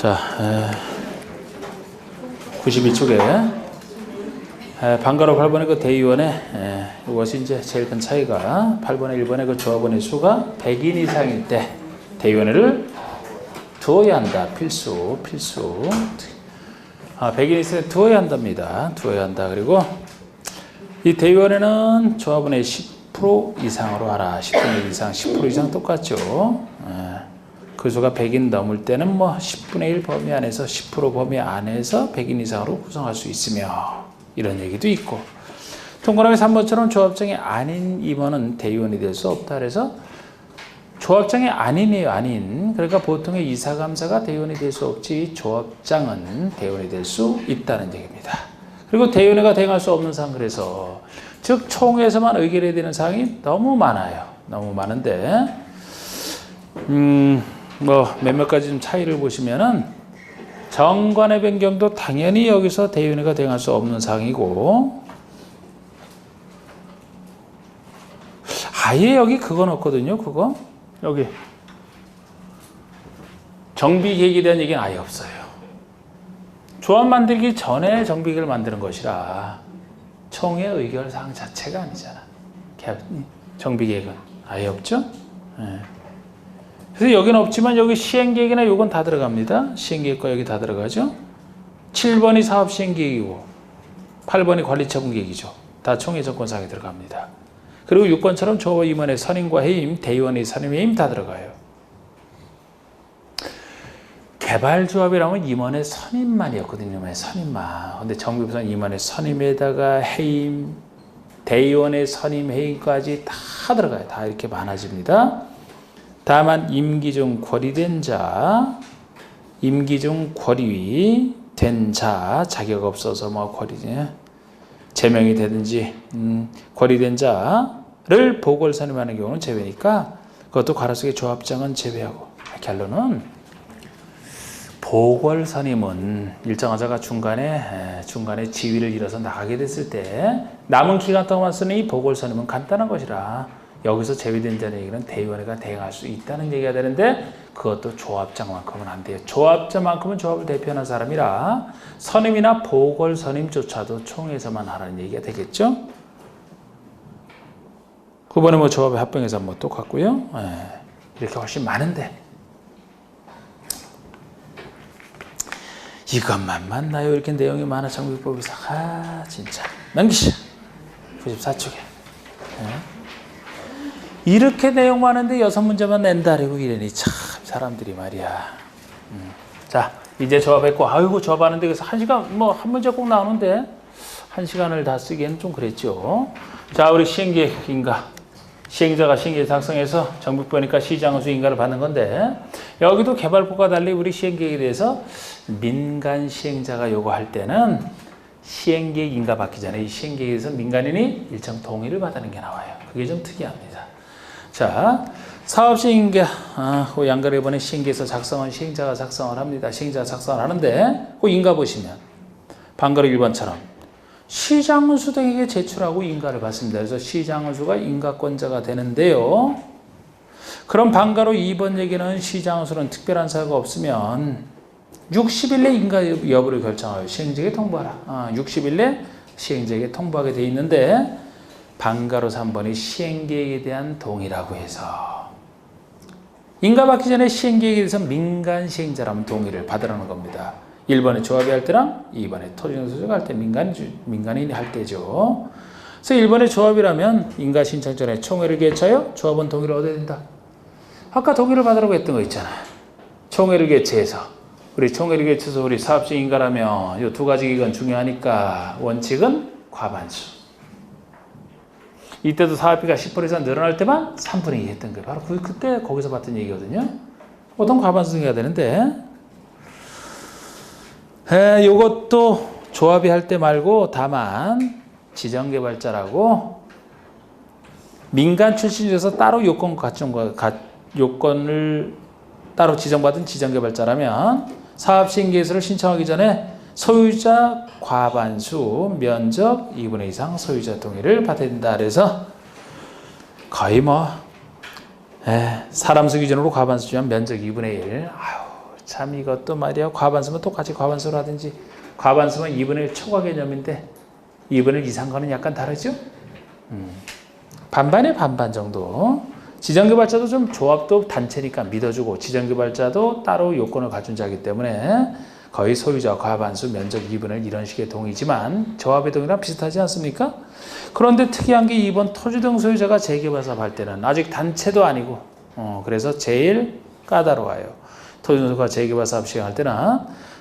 자, 92쪽에 방가로 8번의 그 대의원의 이것이 이제 제일 큰 차이가 8번에 1번의 그 조합원의 수가 100인 이상일 때 대의원회를 두어야 한다. 필수. 100인 이상에 두어야 한답니다. 두어야 한다. 그리고 이 대의원회는 조합원의 10% 이상으로 하라. 10분의 1 이상, 10% 이상 똑같죠. 그 수가 100인 넘을 때는 뭐 10분의 1 범위 안에서 10% 범위 안에서 100인 이상으로 구성할 수 있으며 이런 얘기도 있고, 통관함의 3번처럼 조합장이 아닌 임원은 대의원이 될 수 없다. 그래서 조합장이 아닌이에요. 아닌. 그러니까 보통의 이사감사가 대의원이 될 수 없지 조합장은 대의원이 될 수 있다는 얘기입니다. 그리고 대의원회가 대응할 수 없는 사항, 그래서 즉 총회에서만 의결해야 되는 사항이 너무 많아요. 너무 많은데 뭐 몇몇 가지 좀 차이를 보시면은 정관의 변경도 당연히 여기서 대의원회가 대응할 수 없는 사항이고, 아예 여기 그건 없거든요. 그거 여기 정비계획에 대한 얘기는 아예 없어요. 조합 만들기 전에 정비계획을 만드는 것이라 총회 의결 사항 자체가 아니잖아. 정비계획은 아예 없죠. 그래서 여기는 없지만 여기 시행계획이나 요건 다 들어갑니다. 시행계획과 여기 다 들어가죠. 7번이 사업시행계획이고 8번이 관리처분계획이죠. 다 총회 정권사항에 들어갑니다. 그리고 6번처럼 조합 임원의 선임과 해임, 대의원의 선임, 해임 다 들어가요. 개발조합이라면 임원의 선임만이었거든요. 임원의 선임만. 근데 정비부서는 임원의 선임에다가 해임, 대의원의 선임, 해임까지 다 들어가요. 다 이렇게 많아집니다. 다만 임기 중 권리된 자, 임기 중 권리된 자, 자격 없어서 뭐 권리 제명이 되든지 권리된 자를 보궐 선임하는 경우는 제외니까 그것도 괄호 속의 조합장은 제외하고, 결론은 보궐 선임은 일정한 자가 중간에 지위를 잃어서 나가게 됐을 때 남은 기간 동안 쓰는 이 보궐 선임은 간단한 것이라 여기서 제외된 자는 얘기는 대의원회가 대응할 수 있다는 얘기가 되는데, 그것도 조합장만큼은 안 돼요. 조합장만큼은 조합을 대표하는 사람이라 선임이나 보궐 선임조차도 총회에서만 하라는 얘기가 되겠죠. 9번에 뭐 조합의 합병에서 뭐 똑같고요. 이렇게 훨씬 많은데 이것만 맞나요? 이렇게 내용이 많아. 정비법에서 진짜 넘기시죠. 94쪽에 이렇게 내용 많은데 6문제만 낸다 그러고 이러니 참 사람들이 말이야. 자, 이제 조합했고, 아이고 조합하는데 그래서 1시간 뭐 한 문제 꼭 나오는데 1시간을 다 쓰기에는 좀 그랬죠. 자, 우리 시행계획 인가, 시행자가 시행계획 작성해서 정비부니까 시장은수 인가를 받는 건데, 여기도 개발부가 달리 우리 시행계획에 대해서 민간 시행자가 요구할 때는 시행계획 인가 받기 전에 이 시행계획에서 민간인이 일정 동의를 받는 게 나와요. 그게 좀 특이합니다. 자, 사업시행인가, 그 양가를 이번에 시행계에서 작성한 시행자가 작성을 합니다. 시행자가 작성을 하는데, 그 인가 보시면, 방가로 1번처럼 시장은수 등에게 제출하고 인가를 받습니다. 그래서 시장은수가 인가권자가 되는데요. 그럼 방가로 2번 얘기는 시장은수는 특별한 사유가 없으면 60일 내 인가 여부를 결정하여 시행자에게 통보하라. 60일 내 시행자에게 통보하게 되어 있는데, 방가로 3번이 시행계획에 대한 동의라고 해서 인가 받기 전에 시행계획에 대해서 민간 시행자라면 동의를 받으라는 겁니다. 1번에 조합이 할 때랑 2번에 토지공사가 할 때 민간인이 할 때죠. 그래서 1번에 조합이라면 인가 신청 전에 총회를 개최하여 조합원 동의를 얻어야 된다. 아까 동의를 받으라고 했던 거 있잖아. 총회를 개최해서 우리 총회를 개최해서 우리 사업시 인가라면 이 두 가지 기간 중요하니까 원칙은 과반수. 이때도 사업비가 10% 이상 늘어날 때만 3분의 2 했던 거예요. 바로 그때 거기서 봤던 얘기거든요. 보통 과반수 등해야 되는데, 요것도 조합이 할 때 말고 다만 지정개발자라고 민간 출신에서 따로 요건을 따로 지정받은 지정개발자라면 사업시행계획서를 신청하기 전에 소유자 과반수 면적 2분의 2 이상 소유자 동의를 받아야 된다. 그래서 거의 뭐 사람 수 기준으로 과반수 주면 면적 2분의 1. 참 이것도 말이야. 과반수면 똑같이 과반수로 하든지 과반수면 2분의 1 초과 개념인데 2분의 1 이상 거는 약간 다르죠? 반반에 반반 정도. 지정개발자도 좀 조합도 단체니까 믿어주고 지정개발자도 따로 요건을 갖춘 자이기 때문에 거의 소유자 과반수 면적 2분의 1 이런 식의 동의지만 조합의 동의랑 비슷하지 않습니까? 그런데 특이한 게 이번 토지 등 소유자가 재개발 사업할 때는 아직 단체도 아니고 그래서 제일 까다로워요. 토지 등 소유자가 재개발 사업 시행할 때는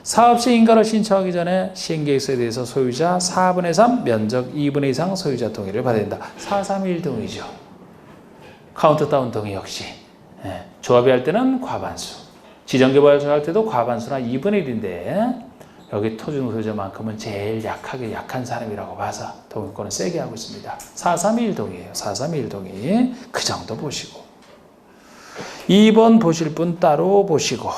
사업시 인가를 신청하기 전에 시행계획서에 대해서 소유자 4분의 3 면적 2분의 2 이상 소유자 동의를 받아야 된다. 431 동의죠. 카운트다운 동의 역시 조합이 할 때는 과반수, 지정개발자 할 때도 과반수나 2분의 1인데 여기 토지등 소유자만큼은 제일 약한 사람이라고 봐서 동의권을 세게 하고 있습니다. 431 동의예요. 431 동의. 그 정도 보시고 2번 보실 분 따로 보시고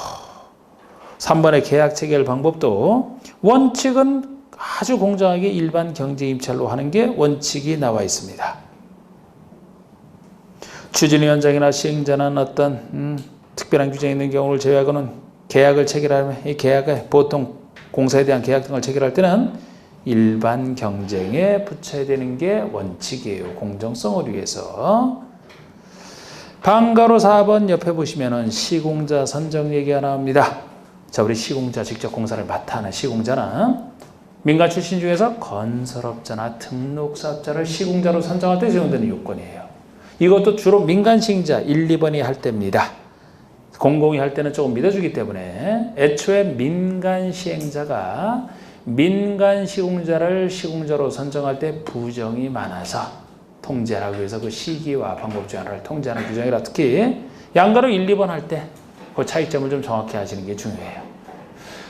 3번의 계약 체결 방법도 원칙은 아주 공정하게 일반 경제 입찰로 하는 게 원칙이 나와 있습니다. 추진위원장이나 시행자는 어떤 특별한 규정이 있는 경우를 제외하고는 계약을 체결하면 이 계약에 보통 공사에 대한 계약 등을 체결할 때는 일반 경쟁에 붙여야 되는 게 원칙이에요. 공정성을 위해서. 방가로 4번 옆에 보시면은 시공자 선정 얘기가 나옵니다. 자, 우리 시공자 직접 공사를 맡아 하는 시공자는 민간 출신 중에서 건설업자나 등록사업자를 시공자로 선정할 때 적용되는 요건이에요. 이것도 주로 민간 시행자 1, 2번이 할 때입니다. 공공이 할 때는 조금 믿어주기 때문에 애초에 민간 시행자가 민간 시공자를 시공자로 선정할 때 부정이 많아서 통제하기 위해서 그 시기와 방법 중 하나를 통제하는 규정이라 특히 양가로 1, 2번 할 때 그 차이점을 좀 정확히 하시는 게 중요해요.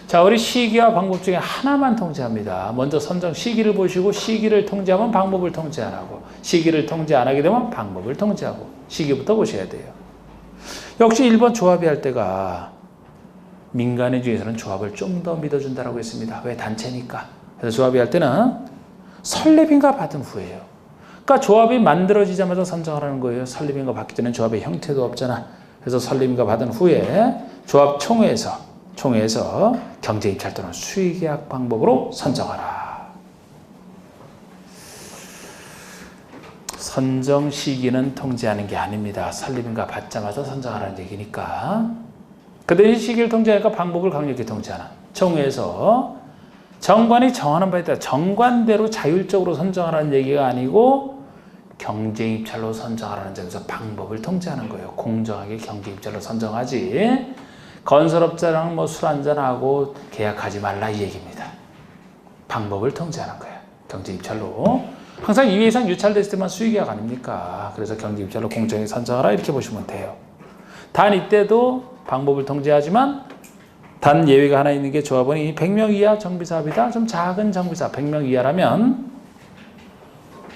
자, 우리 시기와 방법 중에 하나만 통제합니다. 먼저 선정 시기를 보시고 시기를 통제하면 방법을 통제 안 하고 시기를 통제 안 하게 되면 방법을 통제하고 시기부터 보셔야 돼요. 역시 1번 조합이 할 때가 민간인 중에서는 조합을 좀 더 믿어준다고 했습니다. 왜? 단체니까. 그래서 조합이 할 때는 설립인가 받은 후에요. 그러니까 조합이 만들어지자마자 선정하라는 거예요. 설립인가 받기 전에 조합의 형태도 없잖아. 그래서 설립인가 받은 후에 조합 총회에서 경제입찰 또는 수의계약 방법으로 선정하라. 선정 시기는 통제하는 게 아닙니다. 설립인가 받자마자 선정하라는 얘기니까. 그 대신 시기를 통제하니까 방법을 강력히 통제하는. 총회에서 정관이 정하는 바에 따라 정관대로 자율적으로 선정하라는 얘기가 아니고 경제입찰로 선정하라는 점에서 방법을 통제하는 거예요. 공정하게 경제입찰로 선정하지. 건설업자랑 뭐 술 한잔하고 계약하지 말라 이 얘기입니다. 방법을 통제하는 거예요. 경제입찰로. 항상 2회 이상 유찰됐을 때만 수의계약 아닙니까? 그래서 경제입찰로 공정하게 선정하라 이렇게 보시면 돼요. 단 이때도 방법을 통제하지만 단 예외가 하나 있는 게 조합원이 100명 이하 정비사업이다. 좀 작은 정비사업 100명 이하라면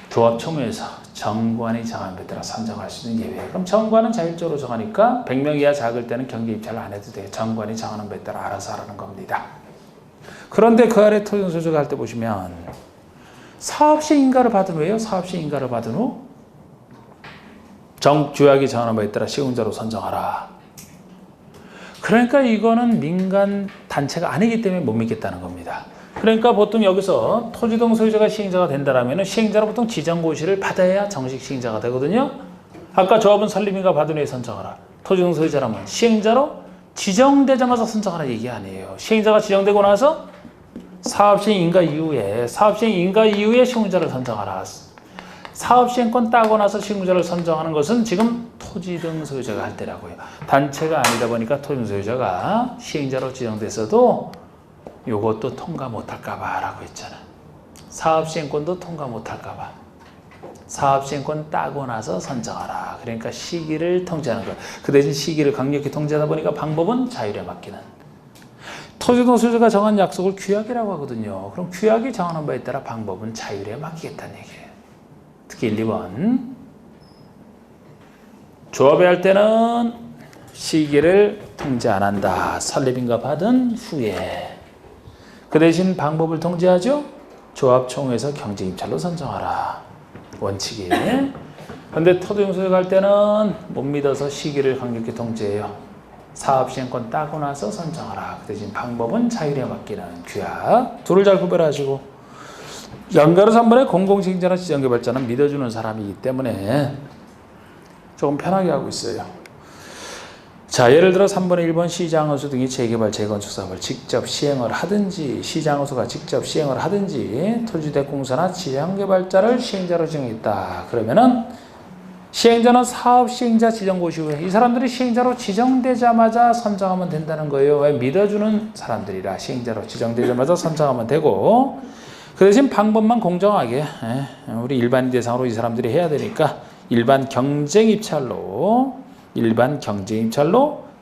조합총회에서 정관이 정한 데 따라 선정할 수 있는 예외. 그럼 정관은 자율적으로 정하니까 100명 이하 작을 때는 경계입찰을 안 해도 돼요. 정관이 정하는 바에 따라 알아서 하라는 겁니다. 그런데 그 아래 토지소유자가 할 때 보시면 사업시 인가를 받은 후에요. 사업시 인가를 받은 후 주약이 정하는 바에 따라 시공자로 선정하라. 그러니까 이거는 민간 단체가 아니기 때문에 못 믿겠다는 겁니다. 그러니까 보통 여기서 토지등 소유자가 시행자가 된다라면 시행자로 보통 지정고시를 받아야 정식 시행자가 되거든요. 아까 조합은 설립인가 받은 후에 선정하라. 토지등 소유자라면 시행자로 지정되자마자 선정하라 얘기 아니에요. 시행자가 지정되고 나서 사업시행 인가 이후에 시행자를 선정하라. 사업시행권 따고 나서 시행자를 선정하는 것은 지금 토지등 소유자가 할 때라고요. 단체가 아니다 보니까 토지등 소유자가 시행자로 지정됐어도 요것도 통과 못할까봐 라고 했잖아. 사업시행권도 통과 못할까봐. 사업시행권 따고 나서 선정하라. 그러니까 시기를 통제하는 거야. 그 대신 시기를 강력히 통제하다 보니까 방법은 자율에 맡기는. 토지등 소유자가 정한 약속을 규약이라고 하거든요. 그럼 규약이 정하는 바에 따라 방법은 자율에 맡기겠다는 얘기예요. 특히 1, 2번. 조합에 할 때는 시기를 통제 안 한다. 설립인가 받은 후에. 그 대신 방법을 통제하죠. 조합총회에서 경제입찰로 선정하라. 원칙이. 그런데 토지등 소유가 할 때는 못 믿어서 시기를 강력히 통제해요. 사업 시행권 따고 나서 선정하라. 그 대신 방법은 자율에 맡기는 규약. 둘을 잘 구별하시고, 연가로 3번에 공공시행자나 지정개발자는 믿어주는 사람이기 때문에 조금 편하게 하고 있어요. 자, 예를 들어 3번에 1번 시장허수 등이 재개발, 재건축 사업을 직접 시행을 하든지, 시장허수가 직접 시행을 하든지, 토지대공사나 지정개발자를 시행자로 지정했다. 그러면은 시행자는 사업 시행자 지정 고시 후에 이 사람들이 시행자로 지정되자마자 선정하면 된다는 거예요. 왜? 믿어주는 사람들이라 시행자로 지정되자마자 선정하면 되고, 그 대신 방법만 공정하게 우리 일반인 대상으로 이 사람들이 해야 되니까 일반 경쟁 입찰로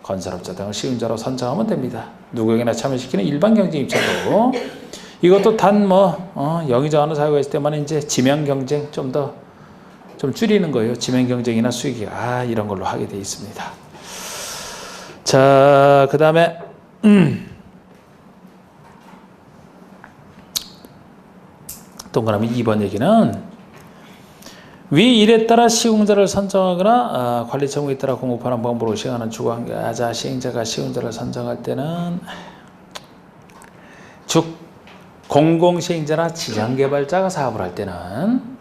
건설업자 등을 시행자로 선정하면 됩니다. 누구에게나 참여시키는 일반 경쟁 입찰로. 이것도 단 영의정하는 사유가 있을 때만 이제 지명 경쟁 좀 줄이는 거예요. 지명 경쟁이나 수익이 이런 걸로 하게 돼 있습니다. 자, 그 다음에 동그라미 2번 얘기는 위 일에 따라 시공자를 선정하거나 관리 처무에 따라 공급하는 방법으로 시행하는 주관자 시행자가 시공자를 선정할 때는 즉 공공시행자나 지정개발자가 사업을 할 때는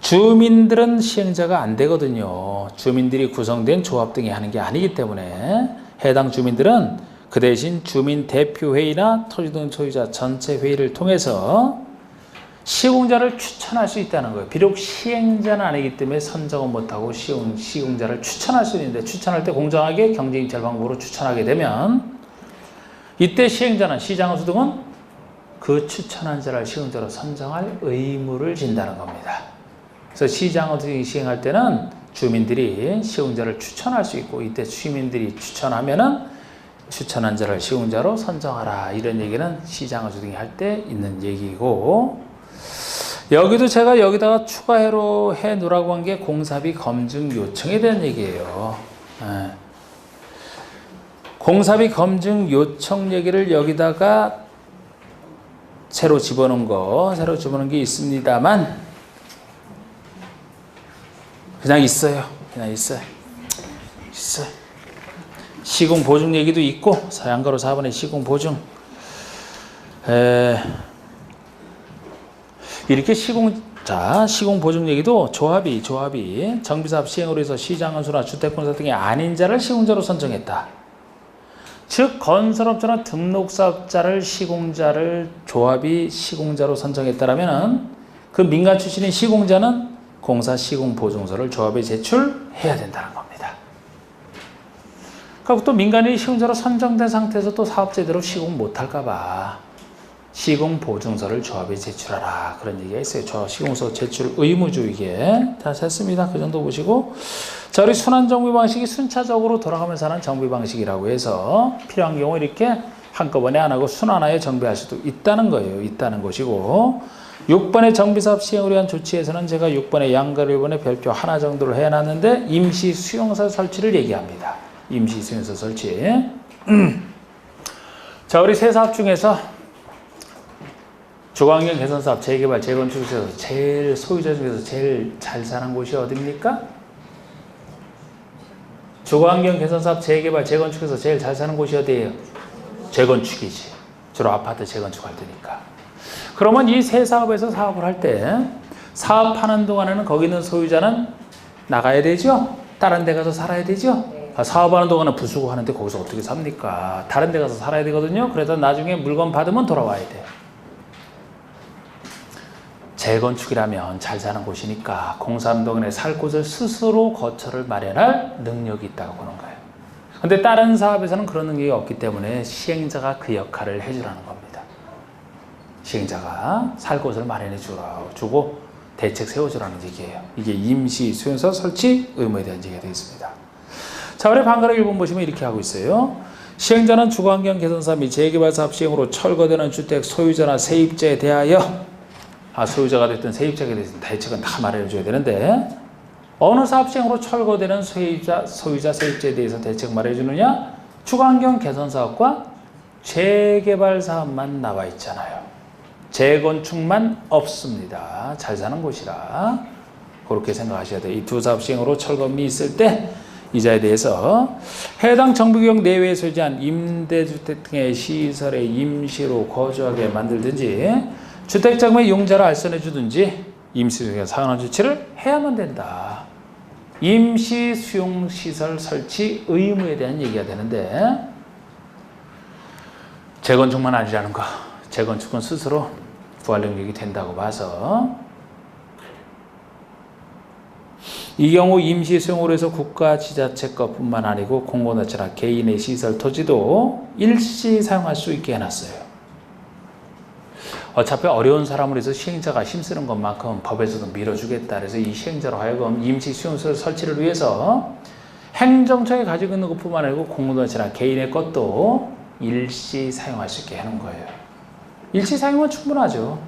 주민들은 시행자가 안 되거든요. 주민들이 구성된 조합 등이 하는 게 아니기 때문에 해당 주민들은 그 대신 주민대표회의나 토지등 소유자 전체 회의를 통해서 시공자를 추천할 수 있다는 거예요. 비록 시행자는 아니기 때문에 선정은 못하고 시공자를 추천할 수 있는데, 추천할 때 공정하게 경쟁입찰 방법으로 추천하게 되면 이때 시행자는 시장허수 등은 그 추천한 자를 시행자로 선정할 의무를 진다는 겁니다. 그래서 시장허수 등이 시행할 때는 주민들이 시행자를 추천할 수 있고, 이때 시민들이 추천하면은 추천한 자를 시행자로 선정하라. 이런 얘기는 시장허수 등이 할 때 있는 얘기고, 여기도 제가 여기다가 추가로 해 놓으라고 한 게 공사비 검증 요청에 대한 얘기예요. 공사비 검증 요청 얘기를 여기다가 새로 집어넣은 게 있습니다만, 그냥 있어요. 시공 보증 얘기도 있고, 양가로 4번의 시공 보증. 이렇게 시공 보증 얘기도 조합이 정비사업 시행으로 해서 시장건설이나 주택공사 등의 아닌 자를 시공자로 선정했다. 즉 건설업자나 등록사업자를 조합이 시공자로 선정했다라면 그 민간 출신인 시공자는 공사 시공 보증서를 조합에 제출해야 된다는 겁니다. 그리고 또 민간인이 시공자로 선정된 상태에서 또 사업 제대로 시공 못할까봐 시공 보증서를 조합에 제출하라, 그런 얘기가 있어요. 시공서 제출 의무죠, 이게. 다 됐습니다. 그 정도 보시고, 자, 우리 순환 정비 방식이 순차적으로 돌아가면서 하는 정비 방식이라고 해서 필요한 경우 이렇게 한꺼번에 안 하고 순환하여 정비할 수도 있다는 거예요. 있다는 것이고, 6번의 정비사업 시행을 위한 조치에서는 제가 6번의 양가로 1번의 별표 하나 정도를 해놨는데 임시 수용소 설치를 얘기합니다. 임시 수용소 설치. 자, 우리 세 사업 중에서 주거환경 개선사업, 재개발, 재건축에서 소유자 중에서 제일 잘 사는 곳이 어디입니까? 주거환경 개선사업, 재개발, 재건축에서 제일 잘 사는 곳이 어디예요? 재건축이지. 주로 아파트 재건축할 때니까. 그러면 이 세 사업에서 사업을 할 때 사업하는 동안에는 거기 있는 소유자는 나가야 되죠? 다른 데 가서 살아야 되죠? 사업하는 동안은 부수고 하는데 거기서 어떻게 삽니까? 다른 데 가서 살아야 되거든요. 그래서 나중에 물건 받으면 돌아와야 돼. 재건축이라면 잘 사는 곳이니까 공사하는 동안에 살 곳을 스스로 거처를 마련할 능력이 있다고 보는 거예요. 근데 다른 사업에서는 그런 능력이 없기 때문에 시행자가 그 역할을 해주라는 겁니다. 시행자가 살 곳을 마련해 주고 대책 세워주라는 얘기예요. 이게 임시 수용소 설치 의무에 대한 얘기가 되겠습니다. 자, 우리 방가락 1번 보시면 이렇게 하고 있어요. 시행자는 주거환경 개선사업 및 재개발 사업 시행으로 철거되는 주택 소유자나 세입자에 대하여 소유자가 됐든 세입자가 됐든 대책은 다 말해줘야 되는데, 어느 사업 시행으로 철거되는 소유자, 세입자에 대해서 대책 말해주느냐? 주거환경 개선사업과 재개발 사업만 나와 있잖아요. 재건축만 없습니다. 잘 사는 곳이라 그렇게 생각하셔야 돼요. 이 두 사업 시행으로 철거미 있을 때 이자에 대해서 해당 정부구역 내외에 소재한 임대주택 등의 시설에 임시로 거주하게 만들든지 주택자금의 용자를 알선해 주든지 임시수용 상환 조치를 해야만 된다. 임시 수용시설 설치 의무에 대한 얘기가 되는데 재건축만 아니라는 거. 재건축은 스스로 부활 능력이 된다고 봐서 이 경우 임시 수용으로 해서 국가 지자체 것뿐만 아니고 공공단체나 개인의 시설 토지도 일시 사용할 수 있게 해놨어요. 어차피 어려운 사람을 위해서 시행자가 힘쓰는 것만큼 법에서도 밀어주겠다. 그래서 이 시행자로 하여금 임시 수용시설 설치를 위해서 행정처에 가지고 있는 것뿐만 아니고 공공단체나 개인의 것도 일시 사용할 수 있게 해놓은 거예요. 일시 사용은 충분하죠.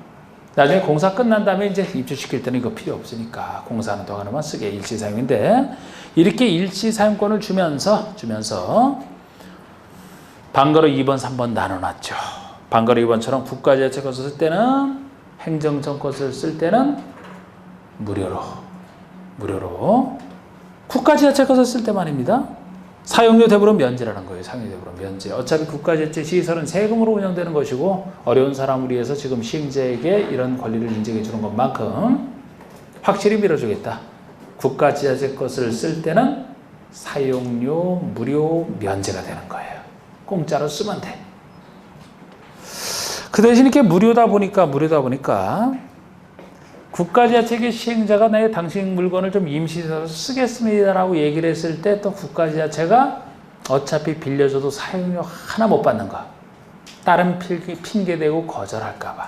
나중에 공사 끝난 다음에 이제 입주시킬 때는 이거 필요 없으니까 공사하는 동안에만 쓰게 일시 사용인데 이렇게 일시 사용권을 주면서 방거로 2번, 3번 나눠놨죠. 방거로 2번처럼 국가지자체 것을 쓸 때는 행정청 것을 쓸 때는 무료로 국가지자체 것을 쓸 때만입니다. 사용료 대부분 면제라는 거예요. 사용료 대부분 면제. 어차피 국가지자체 시설은 세금으로 운영되는 것이고 어려운 사람을 위해서 지금 시행자에게 이런 권리를 인정해 주는 것만큼 확실히 밀어주겠다. 국가지자체 것을 쓸 때는 사용료 무료 면제가 되는 거예요. 공짜로 쓰면 돼. 그 대신 이렇게 무료다 보니까 국가지자체 시행자가 당신 물건을 좀 임시로 쓰겠습니다라고 얘기를 했을 때 또 국가지자체가 어차피 빌려줘도 사용료 하나 못 받는 거. 다른 핑계 대고 거절할까봐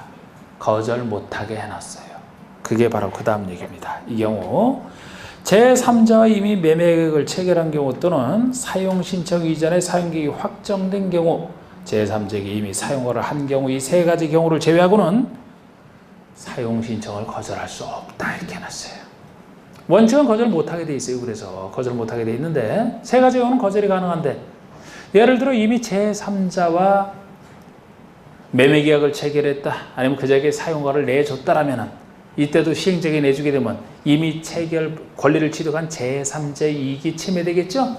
거절 못하게 해놨어요. 그게 바로 그 다음 얘기입니다. 이 경우 제3자와 이미 매매 계획을 체결한 경우 또는 사용 신청 이전에 사용 계획이 확정된 경우 제3자에게 이미 사용을 한 경우 이 세 가지 경우를 제외하고는 사용 신청을 거절할 수 없다 이렇게 해놨어요. 원칙은 거절 못하게 돼 있어요. 그래서 거절 못하게 돼 있는데 세 가지 경우는 거절이 가능한데 예를 들어 이미 제3자와 매매계약을 체결했다 아니면 그자에게 사용권을 내줬다라면 이때도 시행자에게 내주게 되면 이미 체결 권리를 취득한 제3자의 이익이 침해되겠죠?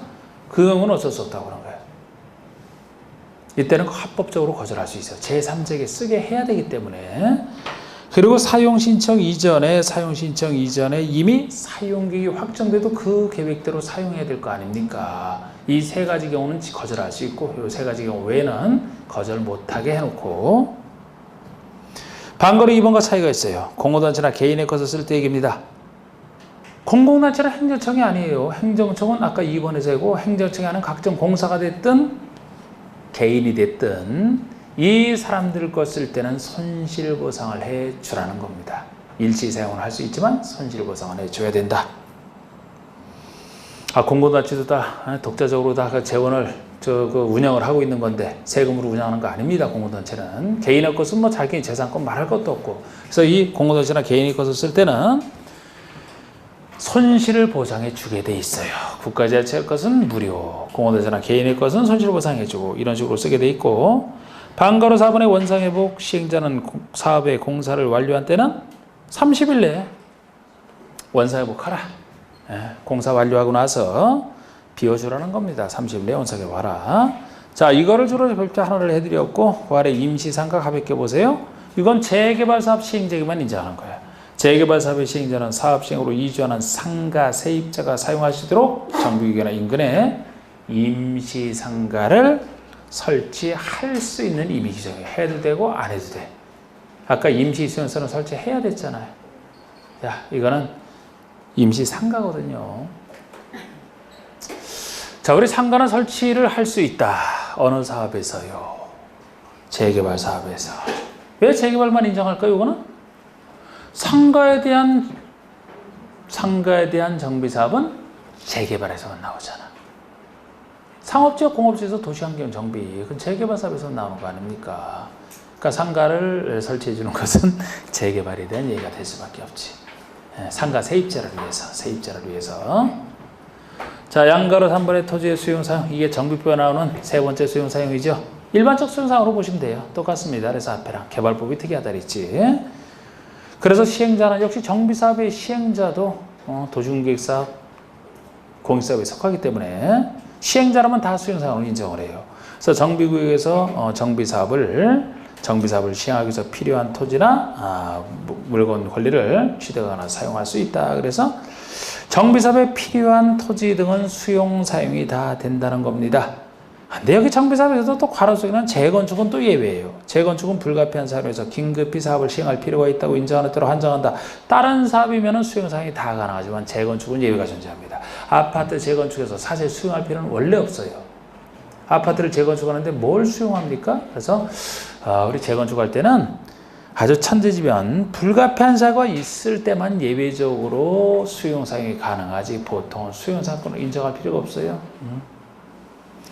그 경우는 어쩔 수 없다고 그런 거예요. 이때는 합법적으로 거절할 수 있어요. 제3자에게 쓰게 해야 되기 때문에. 그리고 사용 신청 이전에 이미 사용 계획이 확정돼도 그 계획대로 사용해야 될 거 아닙니까? 이 세 가지 경우는 거절할 수 있고 이 세 가지 경우 외에는 거절 못하게 해놓고 방거로 2번과 차이가 있어요. 공공단체나 개인의 것을 쓸 때 얘기입니다. 공공단체는 행정청이 아니에요. 행정청은 아까 2번에서고 행정청이 하는 각종 공사가 됐든 개인이 됐든 이 사람들 것 쓸 때는 손실보상을 해주라는 겁니다. 일시 사용을 할 수 있지만 손실보상을 해줘야 된다. 공공단체도 다 독자적으로 다 재원을 운영을 하고 있는 건데 세금으로 운영하는 거 아닙니다. 공공단체는 개인의 것은 자기 재산권 말할 것도 없고 그래서 이 공공단체나 개인의 것을 쓸 때는 손실을 보상해 주게 돼 있어요. 국가지자체 것은 무료, 공공단체나 개인의 것은 손실 보상해 주고 이런 식으로 쓰게 돼 있고 방거로 4번의 원상회복 시행자는 사업의 공사를 완료한 때는 30일 내에 원상회복하라. 공사 완료하고 나서 비워주라는 겁니다. 30일 내에 원상회복하라. 자, 이거를 주로 별표 하나를 해드렸고 그 아래 임시상가 가볍게 보세요. 이건 재개발사업 시행자에게만 인정하는 거예요. 재개발사업의 시행자는 사업 시행으로 이주하는 상가 세입자가 사용하시도록 정부기관이나 인근에 임시상가를 설치할 수 있는 임의 규정이 해도 되고 안 해도 돼. 아까 임시수용소는 설치해야 됐잖아요. 자, 이거는 임시상가거든요. 자, 우리 상가는 설치를 할 수 있다. 어느 사업에서요? 재개발 사업에서. 왜 재개발만 인정할까요? 이거는 상가에 대한 정비 사업은 재개발에서만 나오잖아. 상업지역, 공업지에서 도시환경 정비, 그건 재개발 사업에서 나오는 거 아닙니까? 그러니까 상가를 설치해 주는 것은 재개발에 대한 얘기가 될 수밖에 없지. 상가 세입자를 위해서. 자, 양가로 3번의 토지의 수용사용, 이게 정비표에 나오는 세 번째 수용사용이죠. 일반적 수용사용으로 보시면 돼요. 똑같습니다. 그래서 앞에랑 개발법이 특이하다 그랬지. 그래서 시행자는 역시 정비사업의 시행자도 도시공객사업 공익사업에 속하기 때문에 시행자라면 다 수용사항을 인정을 해요. 그래서 정비구역에서 정비사업을 시행하기 위해서 필요한 토지나 물건 권리를 취득하거나 사용할 수 있다. 그래서 정비사업에 필요한 토지 등은 수용 사용이 다 된다는 겁니다. 근데 여기 정비사업에서도 또 괄호 속에는 재건축은 또 예외예요. 재건축은 불가피한 사유에서 긴급히 사업을 시행할 필요가 있다고 인정하는 대로 한정한다. 다른 사업이면 수용 사용이 다 가능하지만 재건축은 예외가 존재합니다. 아파트 재건축에서 사실 수용할 필요는 원래 없어요. 아파트를 재건축하는데 뭘 수용합니까? 그래서 우리 재건축할 때는 아주 천재지변 불가피한 사유가 있을 때만 예외적으로 수용 사용이 가능하지 보통은 수용 사건을 인정할 필요가 없어요.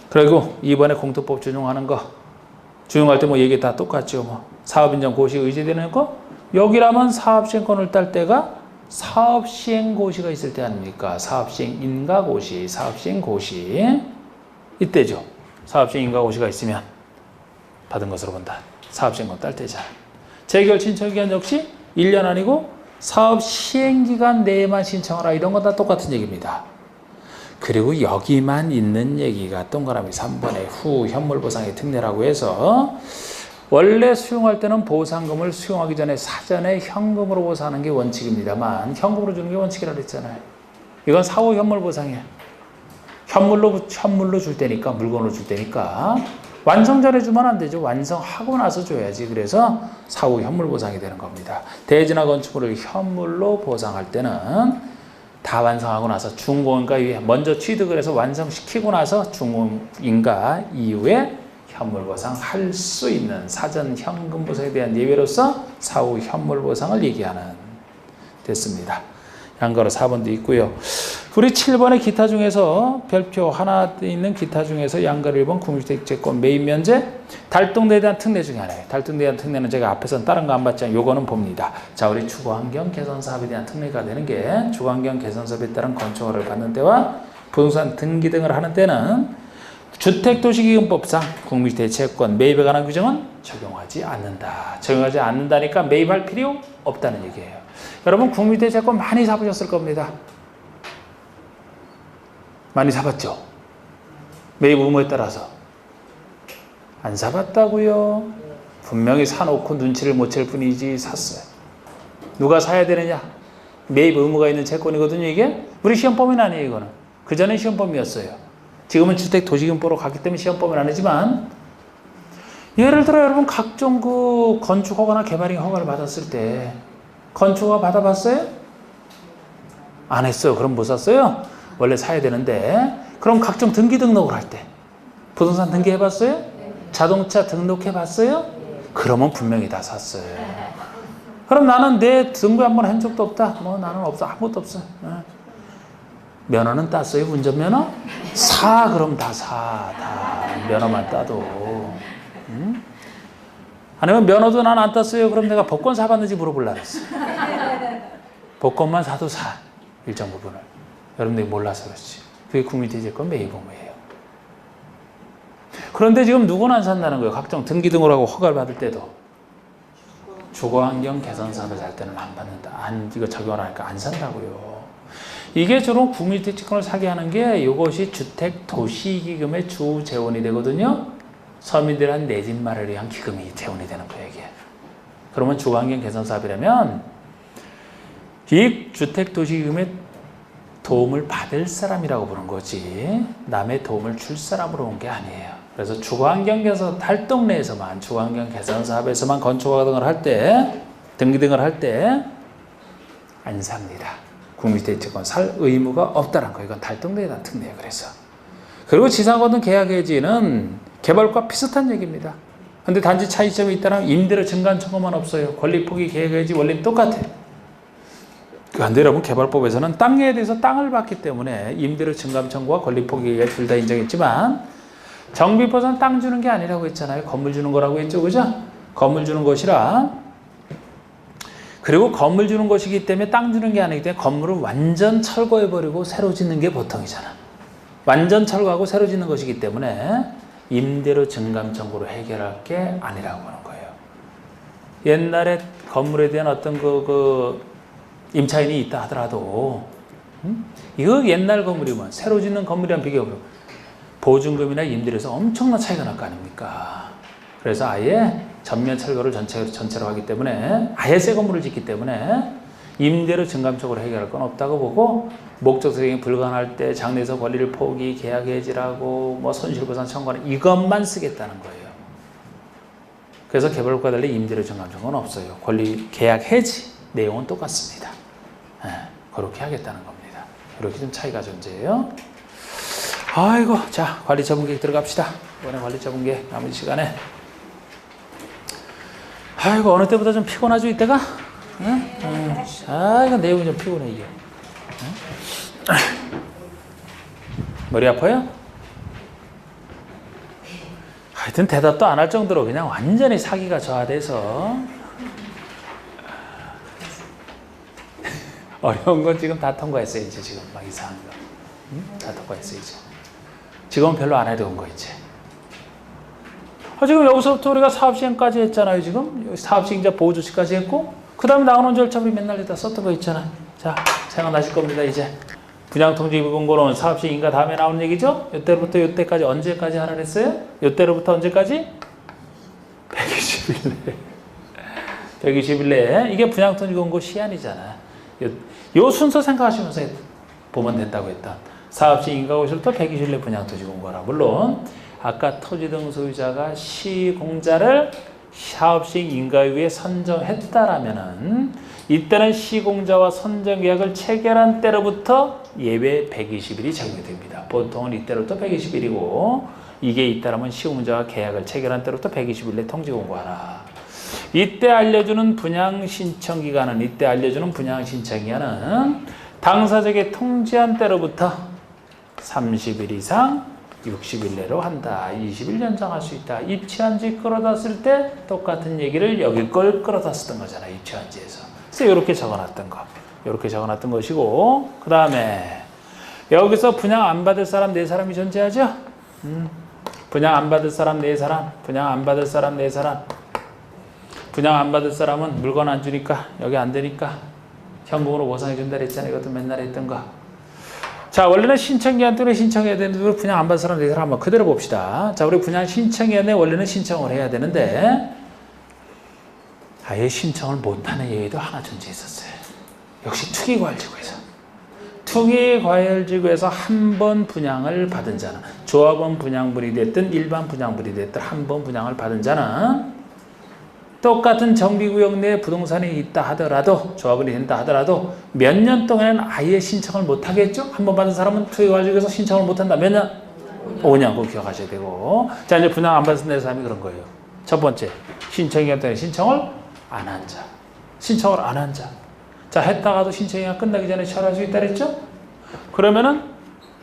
그리고 이번에 공토법 준용하는 거 준용할 때 뭐 얘기 다 똑같죠. 사업인정 고시 의제되는 거 여기라면 사업시행권을 딸 때가 사업시행고시가 있을 때 아닙니까? 사업시행인가고시, 사업시행고시 이때죠. 사업시행인가고시가 있으면 받은 것으로 본다. 사업시행권 딸 때잖아. 재결 신청기간 역시 1년 아니고 사업시행기간 내에만 신청하라. 이런 건 다 똑같은 얘기입니다. 그리고 여기만 있는 얘기가 동그라미 3번의 후 현물보상의 특례라고 해서 원래 수용할 때는 보상금을 수용하기 전에 사전에 현금으로 보상하는 게 원칙입니다만 현금으로 주는 게 원칙이라고 했잖아요. 이건 사후 현물보상이에요. 현물로 줄 때니까 물건으로 줄 때니까 완성 전에 주면 안 되죠. 완성하고 나서 줘야지. 그래서 사후 현물보상이 되는 겁니다. 대지나 건축물을 현물로 보상할 때는 다 완성하고 나서 준공인가 이후에 먼저 취득을 해서 완성시키고 나서 준공인가 이후에 현물보상 할 수 있는 사전 현금보상에 대한 예외로서 사후 현물보상을 얘기하는 됐습니다. 양가로 4번도 있고요. 우리 7번의 기타 중에서 별표 하나 있는 기타 중에서 양가로 1번 국민주택채권 매입 면제 달동대에 대한 특례 중에 하나예요. 달동대에 대한 특례는 제가 앞에서는 다른 거 안 봤지만 요거는 봅니다. 자, 우리 주거환경 개선 사업에 대한 특례가 되는 게 주거환경 개선 사업에 따른 건축허가를 받는 때와 부동산 등기 등을 하는 때는 주택도시기금법상 국민주택채권 매입에 관한 규정은 적용하지 않는다. 적용하지 않는다니까 매입할 필요 없다는 얘기예요. 여러분 국민주택채권 많이 사보셨을 겁니다. 많이 사봤죠? 매입 의무에 따라서. 안 사봤다고요? 분명히 사놓고 눈치를 못 챌 뿐이지 샀어요. 누가 사야 되느냐? 매입 의무가 있는 채권이거든요, 이게. 우리 시험범위는 아니에요, 이거는. 그전엔 시험범위였어요. 지금은 주택도시기금법으로 갔기 때문에 시험범위는 아니지만 예를 들어 여러분 각종 그 건축허가나 개발인 허가를 받았을 때 건축허가 받아봤어요? 안 했어요. 그럼 못 샀어요? 원래 사야 되는데 그럼 각종 등기 등록을 할 때 부동산 등기해봤어요? 자동차 등록해봤어요? 그러면 분명히 다 샀어요. 그럼 나는 내 등기 한번 한 적도 없다. 뭐 나는 없어. 아무것도 없어. 면허는 땄어요? 운전면허? 그럼 다 다 면허만 따도. 응? 아니면 면허도 난 안 땄어요. 그럼 내가 복권 사봤는지 물어보려고 했어. 복권만 사도 일정 부분을. 여러분들이 몰라서 그렇지. 그게 국민주택채권 매입 의무예요. 그런데 지금 누구는 안 산다는 거예요. 각종 등기 등을 하고 허가를 받을 때도. 주거환경 개선 사업을 살 때는 안 받는다. 이거 적용을 하니까 안 산다고요. 이게 주로 국민주택채권을 사게 하는 게 이것이 주택도시기금의 주 재원이 되거든요. 서민들이 한 내 집 마련을 위한 기금이 재원이 되는 거예요, 이게. 그러면 주거환경 개선 사업이라면 이 주택도시기금의 도움을 받을 사람이라고 보는 거지 남의 도움을 줄 사람으로 온 게 아니에요. 그래서 주거환경 개선 활동 내에서만 주거환경 개선 사업에서만 건축허가 등을 할 때 등기 등을 할 때 안 삽니다. 국민주택채권 살 의무가 없다는 거예요. 이건 달동네에 대한 특례예요. 그래서 그리고 지상거든 계약해지는 개발과 비슷한 얘기입니다. 근데 단지 차이점이 있다면 임대료 증감 청구만 없어요. 권리포기 계약해지 원리는 똑같아요. 그런데 여러분 개발법에서는 땅에 대해서 땅을 받기 때문에 임대료 증감 청구와 권리 포기가 둘 다 인정했지만 정비법에서는 땅 주는 게 아니라고 했잖아요. 건물 주는 거라고 했죠. 그죠? 건물 주는 것이라 그리고 건물 주는 것이기 때문에 땅 주는 게 아니기 때문에 건물을 완전 철거해버리고 새로 짓는 게 보통이잖아. 완전 철거하고 새로 짓는 것이기 때문에 임대료 증감 청구로 해결할 게 아니라고 하는 거예요. 옛날에 건물에 대한 어떤 임차인이 있다 하더라도 이거 옛날 건물이면 새로 짓는 건물이랑 비교해보면 보증금이나 임대료에서 엄청난 차이가 날 거 아닙니까? 그래서 아예 전면 철거를 전체로 하기 때문에 아예 새 건물을 짓기 때문에 임대료 증감적으로 해결할 건 없다고 보고 목적 수행이 불가능할 때 장래에서 권리를 포기, 계약 해지라고 뭐 손실보상 청구하는 이것만 쓰겠다는 거예요. 그래서 개발과 달리 임대료 증감적은 없어요. 권리 계약 해지 내용은 똑같습니다. 네, 그렇게 하겠다는 겁니다. 이렇게 좀 차이가 존재해요. 아이고, 자 관리처분계획 들어갑시다. 이번에 관리처분계획 남은 시간에 아이고 어느 때보다 좀 피곤하죠 이때가? 응? 이거 내용이 좀 피곤해 이게. 응? 머리 아파요? 하여튼 대답도 안 할 정도로 그냥 완전히 사기가 저하돼서 어려운 건 지금 다 통과했어요 이제 지금 막 이상한 거. 응? 다 통과했어요 이제. 지금은 별로 안 해도 온 거 이제. 지금 여기서부터 우리가 사업시행까지 했잖아요 지금. 사업시행자 보호조치까지 했고 그 다음에 나오는 절차 우리 맨날 여기다 썼던 거 있잖아요. 자 생각나실 겁니다 이제. 분양통지금고는 사업시행인가 다음에 나오는 얘기죠. 이때부터 이때까지 언제까지 하라 그랬어요? 이때로부터 언제까지? 120일 내에. 120일 내에. 이게 분양통지금고 시한이잖아. 요 순서 생각하시면서 보면 된다고 했다. 사업시행인가 고시부터 120일 내 분양통지금고라. 물론 아까 토지 등 소유자가 시공자를 사업시행 인가위에 선정했다라면은 이때는 시공자와 선정계약을 체결한 때로부터 예외 120일이 적용이 됩니다. 보통은 이때로부터 120일이고 이게 있다라면 시공자와 계약을 체결한 때로부터 120일 내 통지 공고하라. 이때 알려주는 분양신청기간은 당사자에게 통지한 때로부터 30일 이상 60일 내로 한다. 20일 연장할 수 있다. 입체한지 끌어다 쓸 때 똑같은 얘기를 여기 걸 끌어다 쓰던 거잖아. 입체한지에서. 그래서 이렇게 적어놨던 거. 이렇게 적어놨던 것이고 그 다음에 여기서 분양 안 받을 사람 4사람이 존재하죠. 분양 안 받을 사람 4사람. 분양 안 받을 사람 4사람. 분양 안 받을 사람은 물건 안 주니까 여기 안 되니까 현금으로 보상해 준다 그랬잖아요. 이것도 맨날 했던 거. 자, 원래는 신청기한 때문에 신청해야 되는데 분양 안 받은 사람 4사람 한번 그대로 봅시다. 자, 우리 분양 신청기한에 원래는 신청을 해야 되는데 아예 신청을 못하는 예외도 하나 존재했었어요. 역시 투기과열지구에서. 투기과열지구에서 한 번 분양을 받은 자는 조합원 분양분이 됐든 일반 분양분이 됐든 한 번 분양을 받은 자는 똑같은 정비구역 내에 부동산이 있다 하더라도 조합원이 된다 하더라도 몇 년 동안은 아예 신청을 못하겠죠? 한 번 받은 사람은 투기과열지구에서 신청을 못한다. 몇 년? 5년. 그거 기억하셔야 되고. 자, 이제 분양 안 받은 사람이 그런 거예요. 첫 번째, 신청기간 때문에 신청을 안 한 자. 신청을 안 한 자. 자, 했다가도 신청기간 끝나기 전에 철회할 수 있다 그랬죠? 그러면은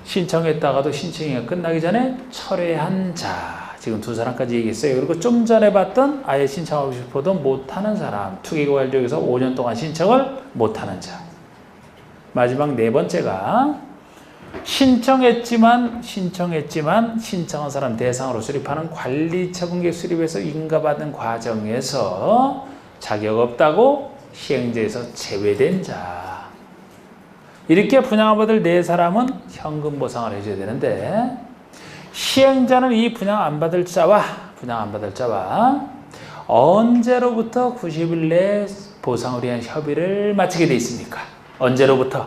신청했다가도 신청기간 끝나기 전에 철회한 자. 지금 2사람까지 얘기했어요. 그리고 좀 전에 봤던 아예 신청하고 싶어도 못하는 사람. 투기과열지구에서 5년 동안 신청을 못하는 자. 마지막 4번째가 신청했지만 신청한 사람 대상으로 수립하는 관리처분계획 수립에서 인가받은 과정에서 자격 없다고 시행자에서 제외된 자. 이렇게 분양받을 4사람은 현금 보상을 해줘야 되는데 시행자는 이 분양 안 받을 자와 언제로부터 90일 내에 보상을 위한 협의를 마치게 돼 있습니까? 언제로부터?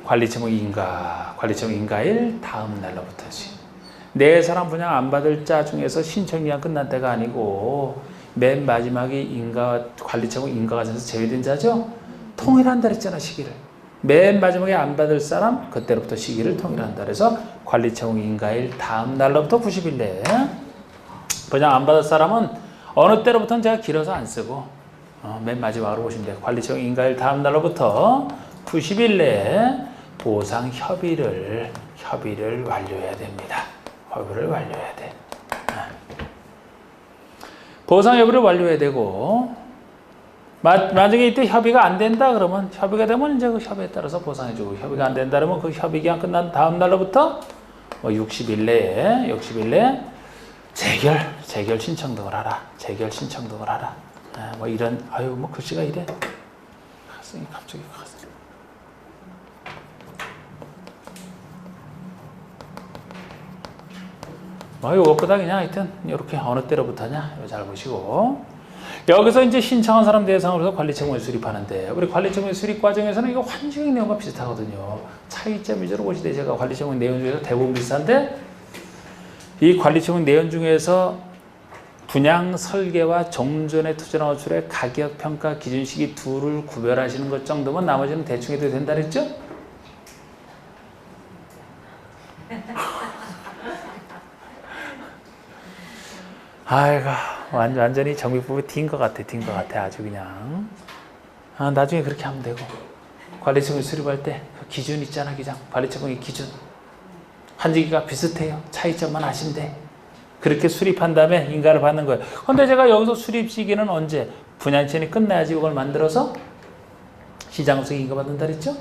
관리처분 인가일 다음 날로부터지. 4사람 분양 안 받을 자 중에서 신청기간 끝난 때가 아니고 맨 마지막에 관리처분 인가 과정에서 제외된 자죠? 통일한다 그랬잖아, 시기를. 맨 마지막에 안 받을 사람 그때로부터 시기를 통일한다. 그래서 관리처분 인가일 다음 날로부터 90일 내에 분양 안 받을 사람은 어느 때로부터는 제가 길어서 안 쓰고 맨 마지막으로 보시면 돼요. 관리처분 인가일 다음 날로부터 90일 내에 보상 협의를 완료해야 됩니다. 협의를 완료해야 돼. 보상 협의를 완료해야 되고 만약에 이때 협의가 안 된다 그러면 협의가 되면 이제 그 협의에 따라서 보상해주고 협의가 안 된다 그러면 그 협의 기간 끝난 다음 날로부터 60일 내에 재결 신청 등을 하라. 뭐 이런 글씨가 이래. 갑자기 이것보다 그냥 하여튼 이렇게 어느 때로부터냐 이거 잘 보시고 여기서 이제 신청한 사람 대상으로 해서 관리청구에 수립하는데 우리 관리청구에 수립 과정에서는 이거 환경의 내용과 비슷하거든요. 차이점 위주로 보시되 제가 관리청구 내용 중에서 대부분 비슷한데 이 관리청구 내용 중에서 분양 설계와 종전의 투자 호출의 가격 평가 기준 시기 둘을 구별하시는 것 정도면 나머지는 대충 해도 된다 그랬죠? 아이고 완전히 정비법이 튄 것 같아 아주 그냥 나중에 그렇게 하면 되고 관리청구 수립할 때 그 기준 있잖아 기장 관리청구의 기준 한지기가 비슷해요 차이점만 아시면 돼 그렇게 수립한 다음에 인가를 받는 거예요. 근데 제가 여기서 수립 시기는 언제? 분양권이 끝나야지 이걸 만들어서 시장에서 인가 받는다 그랬죠?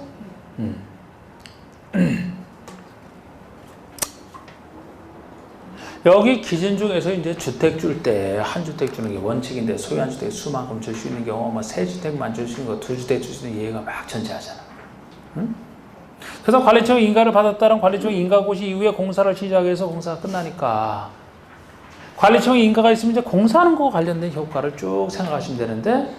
여기 기준 중에서 이제 주택 줄 때 한 주택 주는 게 원칙인데 소유한 주택 수만큼 줄 수 있는 경우 세 주택만 줄 수 있는 거, 두 주택 줄 수 있는 예외가 막 존재하잖아. 그래서 관리청 인가를 받았다는 관리청 인가고시 이후에 공사를 시작해서 공사가 끝나니까 관리청 인가가 있으면 이제 공사하는 거와 관련된 효과를 쭉 생각하시면 되는데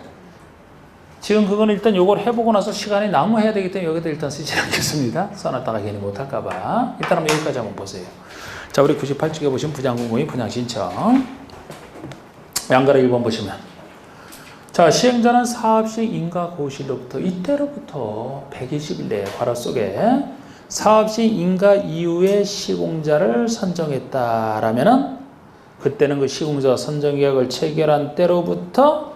지금 그건 일단 요걸 해보고 나서 시간이 남아야 되기 때문에 여기다 일단 쓰지 않겠습니다. 써놨다가 괜히 못할까봐. 일단 한번 여기까지 한번 보세요. 자, 우리 98쪽에 보시면 분양공고인 분양신청. 양가로 1번 보시면. 자, 시행자는 사업시 인가고시로부터 이때로부터 120일 내에 괄호 속에 사업시 인가 이후에 시공자를 선정했다라면은 그때는 그 시공자 선정 계약을 체결한 때로부터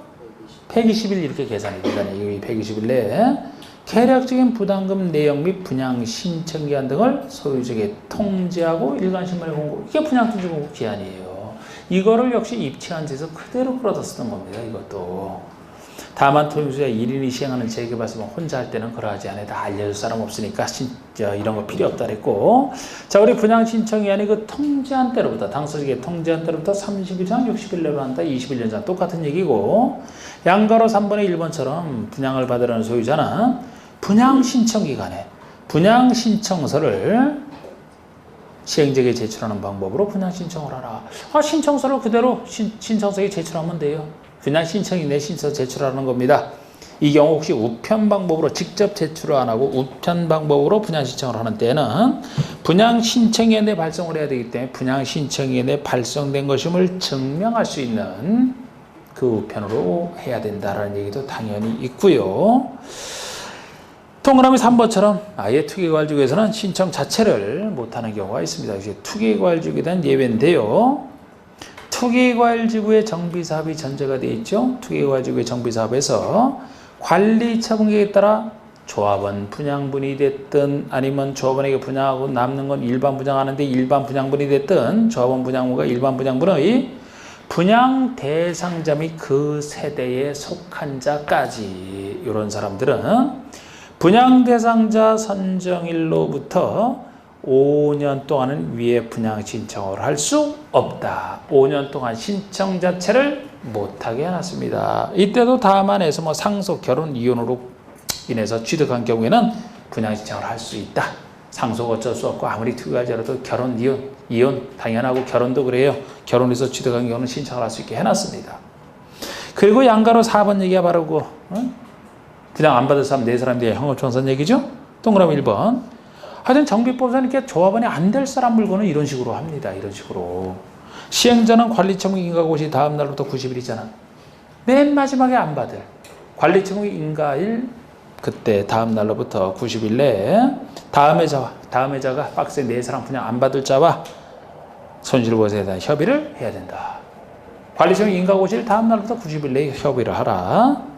120일 이렇게 계산이 되잖아요. 이 120일 내에 계략적인 부담금 내역 및 분양 신청 기한 등을 소유주에게 통지하고 일간신문에 공고. 이게 분양통지 공고 기한이에요. 이거를 역시 입체한지에서 그대로 끌어다 쓰는 겁니다. 이것도. 다만 토지주가 1인이 시행하는 재개발사면 혼자 할 때는 그러하지 않아요. 다 알려줄 사람 없으니까 진짜 이런 거 필요 없다 그랬고. 자, 우리 분양 신청기한이 그 통지한 때로부터 당사자에게 통지한 때로부터 30일 전 60일 내로 한다. 21년 전 똑같은 얘기고. 양가로 3번의 1번처럼 분양을 받으려는 소유자는 분양 신청 기간에 분양 신청서를 시행자에게 제출하는 방법으로 분양 신청을 하라. 신청서를 그대로 신청서에 제출하면 돼요. 분양 신청이 내 신청서 제출하는 겁니다. 이 경우 혹시 우편 방법으로 직접 제출을 안 하고 우편 방법으로 분양 신청을 하는 때는 분양 신청위원회 발송을 해야 되기 때문에 분양 신청위원회 발송된 것임을 증명할 수 있는 그 우편으로 해야 된다라는 얘기도 당연히 있고요. 동그라미 3번처럼 아예 투기과일지구에서는 신청 자체를 못하는 경우가 있습니다. 이제 투기과일지구에 대한 예외인데요. 투기과일지구의 정비사업이 전제가 되어 있죠. 투기과일지구의 정비사업에서 관리처분계획에 따라 조합원 분양분이 됐든 아니면 조합원에게 분양하고 남는 건 일반 분양하는데 일반 분양분이 됐든 조합원 분양물과 일반 분양분의 분양 대상자 및 그 세대에 속한 자까지 이런 사람들은 분양 대상자 선정일로부터 5년 동안은 위에 분양 신청을 할 수 없다. 5년 동안 신청 자체를 못하게 해놨습니다. 이때도 다만 해서 뭐 상속, 결혼, 이혼으로 인해서 취득한 경우에는 분양 신청을 할 수 있다. 상속 어쩔 수 없고 아무리 투기하더라도 결혼, 이혼 당연하고 결혼도 그래요. 결혼해서 취득한 경우는 신청을 할 수 있게 해놨습니다. 그리고 양가로 4번 얘기가 바르고 분양 안 받을 사람 4사람들의 형업청산 얘기죠. 동그라미 1번. 하여튼 정비법에서는 이렇게 조합원이 안 될 사람 물건은 이런 식으로 합니다. 이런 식으로. 시행자는 관리청구 인가고시 다음 날부터 90일이잖아. 맨 마지막에 안 받을. 관리청구 인가일 그때 다음 날로부터 90일 내에 다음 해자가 박스에 4사람 분양 안 받을 자와 손실보상에 대한 협의를 해야 된다. 관리청구 인가고시를 다음 날부터 90일 내에 협의를 하라.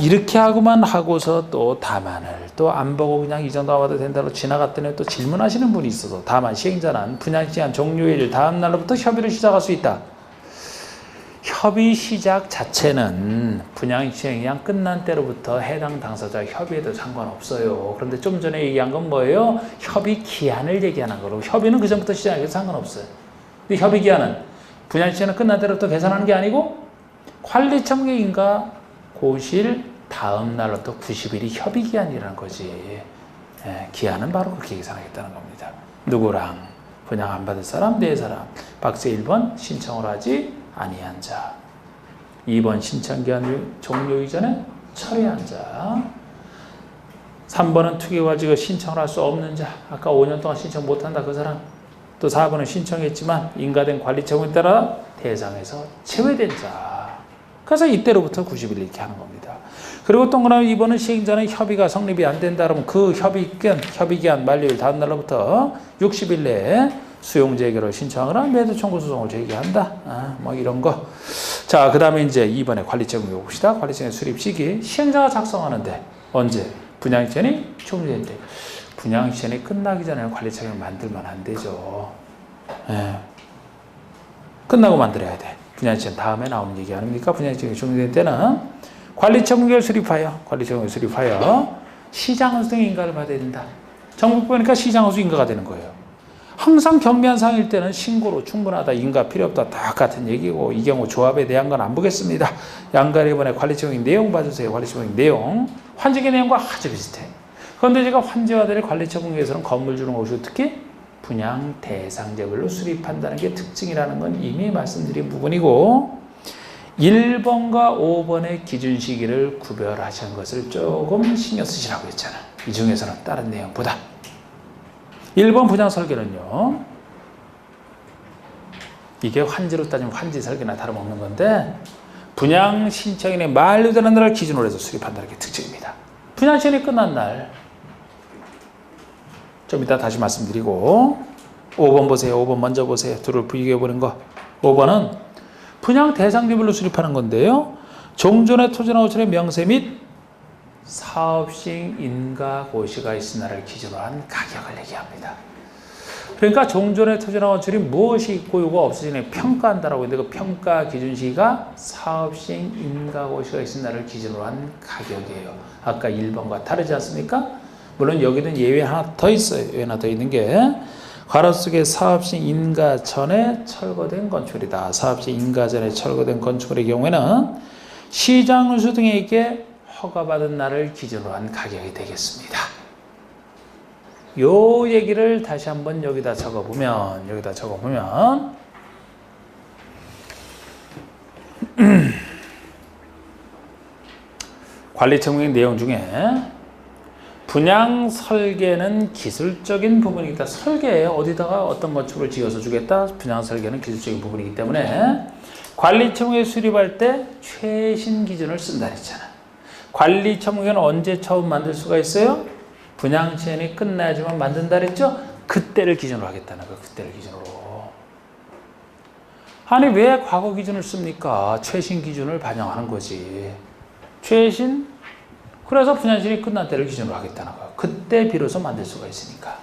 이렇게 하고만 하고서 또 다만을 또 안 보고 그냥 이 정도 와도 된다고 지나갔더니 또 질문하시는 분이 있어서 다만 시행자는 분양시한 종료일 다음 날로부터 협의를 시작할 수 있다. 협의 시작 자체는 분양시행이 끝난 때로부터 해당 당사자 협의에도 상관없어요. 그런데 좀 전에 얘기한 건 뭐예요? 협의 기한을 얘기하는 거로. 협의는 그 전부터 시작해도 상관없어요. 근데 협의 기한은 분양시행은 끝난 때로부터 계산하는 게 아니고 관리청구 인가 고실 다음 날로부터 90일이 협의기한이라는 거지. 기한은 바로 그렇게 계산하겠다는 겁니다. 누구랑? 분양 안 받을 사람 4사람. 박스 1번 신청을 하지 아니한 자. 2번 신청기한 종료 이전에 처리한 자. 3번은 투기과지가 신청을 할 수 없는 자. 아까 5년 동안 신청 못한다 그 사람. 또 4번은 신청했지만 인가된 관리청에 따라 대상에서 제외된 자. 그래서 이때로부터 90일 이렇게 하는 겁니다. 그리고 동그라미 2번은 시행자는 협의가 성립이 안 된다 그러면 그 협의기한 만료일 다음 날로부터 60일 내에 수용재개를 신청하거나 매도 청구 소송을 제기한다. 뭐 이런 거. 자, 그 다음에 이제 2번에 관리청을 봅시다. 관리청의 수립 시기. 시행자가 작성하는데 언제? 분양시간이 종료될 때. 분양시간이 끝나기 전에 관리청을 만들면 안 되죠. 예. 끝나고 만들어야 돼. 분양시간 다음에 나오는 얘기 아닙니까? 분양시간이 종료될 때는 관리청을 수립하여 시장허수 등 인가를 받아야 된다. 정부법이니까 시장허수 인가가 되는 거예요. 항상 경미한 사항일 때는 신고로 충분하다, 인가 필요 없다, 똑같은 얘기고 이 경우 조합에 대한 건 안 보겠습니다. 양가리 이번에 관리청의 내용 봐주세요. 관리청의 내용. 환지의 내용과 아주 비슷해. 그런데 제가 환지화될 관리처분에서는 건물 주는 것이 특히 분양 대상자별로 수립한다는 게 특징이라는 건 이미 말씀드린 부분이고 1번과 5번의 기준 시기를 구별하시는 것을 조금 신경 쓰시라고 했잖아. 이 중에서는 다른 내용보다. 1번 분양 설계는요. 이게 환지로 따지면 환지 설계나 다름없는 건데 분양 신청인의 만료되는 날을 기준으로 해서 수립한다는 게 특징입니다. 분양 시간이 끝난 날. 좀 이따 다시 말씀드리고 5번 보세요. 5번 먼저 보세요. 둘을 비교해보는 거. 5번은 분양 대상자별로 수립하는 건데요. 종전의 토지나 호출의 명세 및 사업시행 인가 고시가 있은 날을 기준으로 한 가격을 얘기합니다. 그러니까 종전의 토지나 호출이 무엇이 있고 이거 없어지는 평가한다라고 했는데 그 평가 기준 시기가 사업시행 인가 고시가 있은 날을 기준으로 한 가격이에요. 아까 1번과 다르지 않습니까? 물론 여기는 예외 하나 더 있어요. 예외 하나 더 있는 게 괄호 속에 사업시행 인가 전에 철거된 건축물이다. 사업시행 인가 전에 철거된 건축물의 경우에는 시장운수 등에게 허가받은 날을 기준으로 한 가격이 되겠습니다. 요 얘기를 다시 한번 여기다 적어보면 관리청의 내용 중에 분양 설계는 기술적인 부분이다. 설계에 어디다가 어떤 건축을 지어서 주겠다. 분양 설계는 기술적인 부분이기 때문에 관리청에 수립할 때 최신 기준을 쓴다 했잖아. 관리청은 언제 처음 만들 수가 있어요? 분양 시행이 끝나야지만 만든다 그랬죠? 그때를 기준으로 하겠다는 거. 그때를 기준으로. 아니 왜 과거 기준을 씁니까? 최신 기준을 반영하는 거지. 최신? 그래서 분양 시행이 끝난 때를 기준으로 하겠다는 거예요. 그때 비로소 만들 수가 있으니까.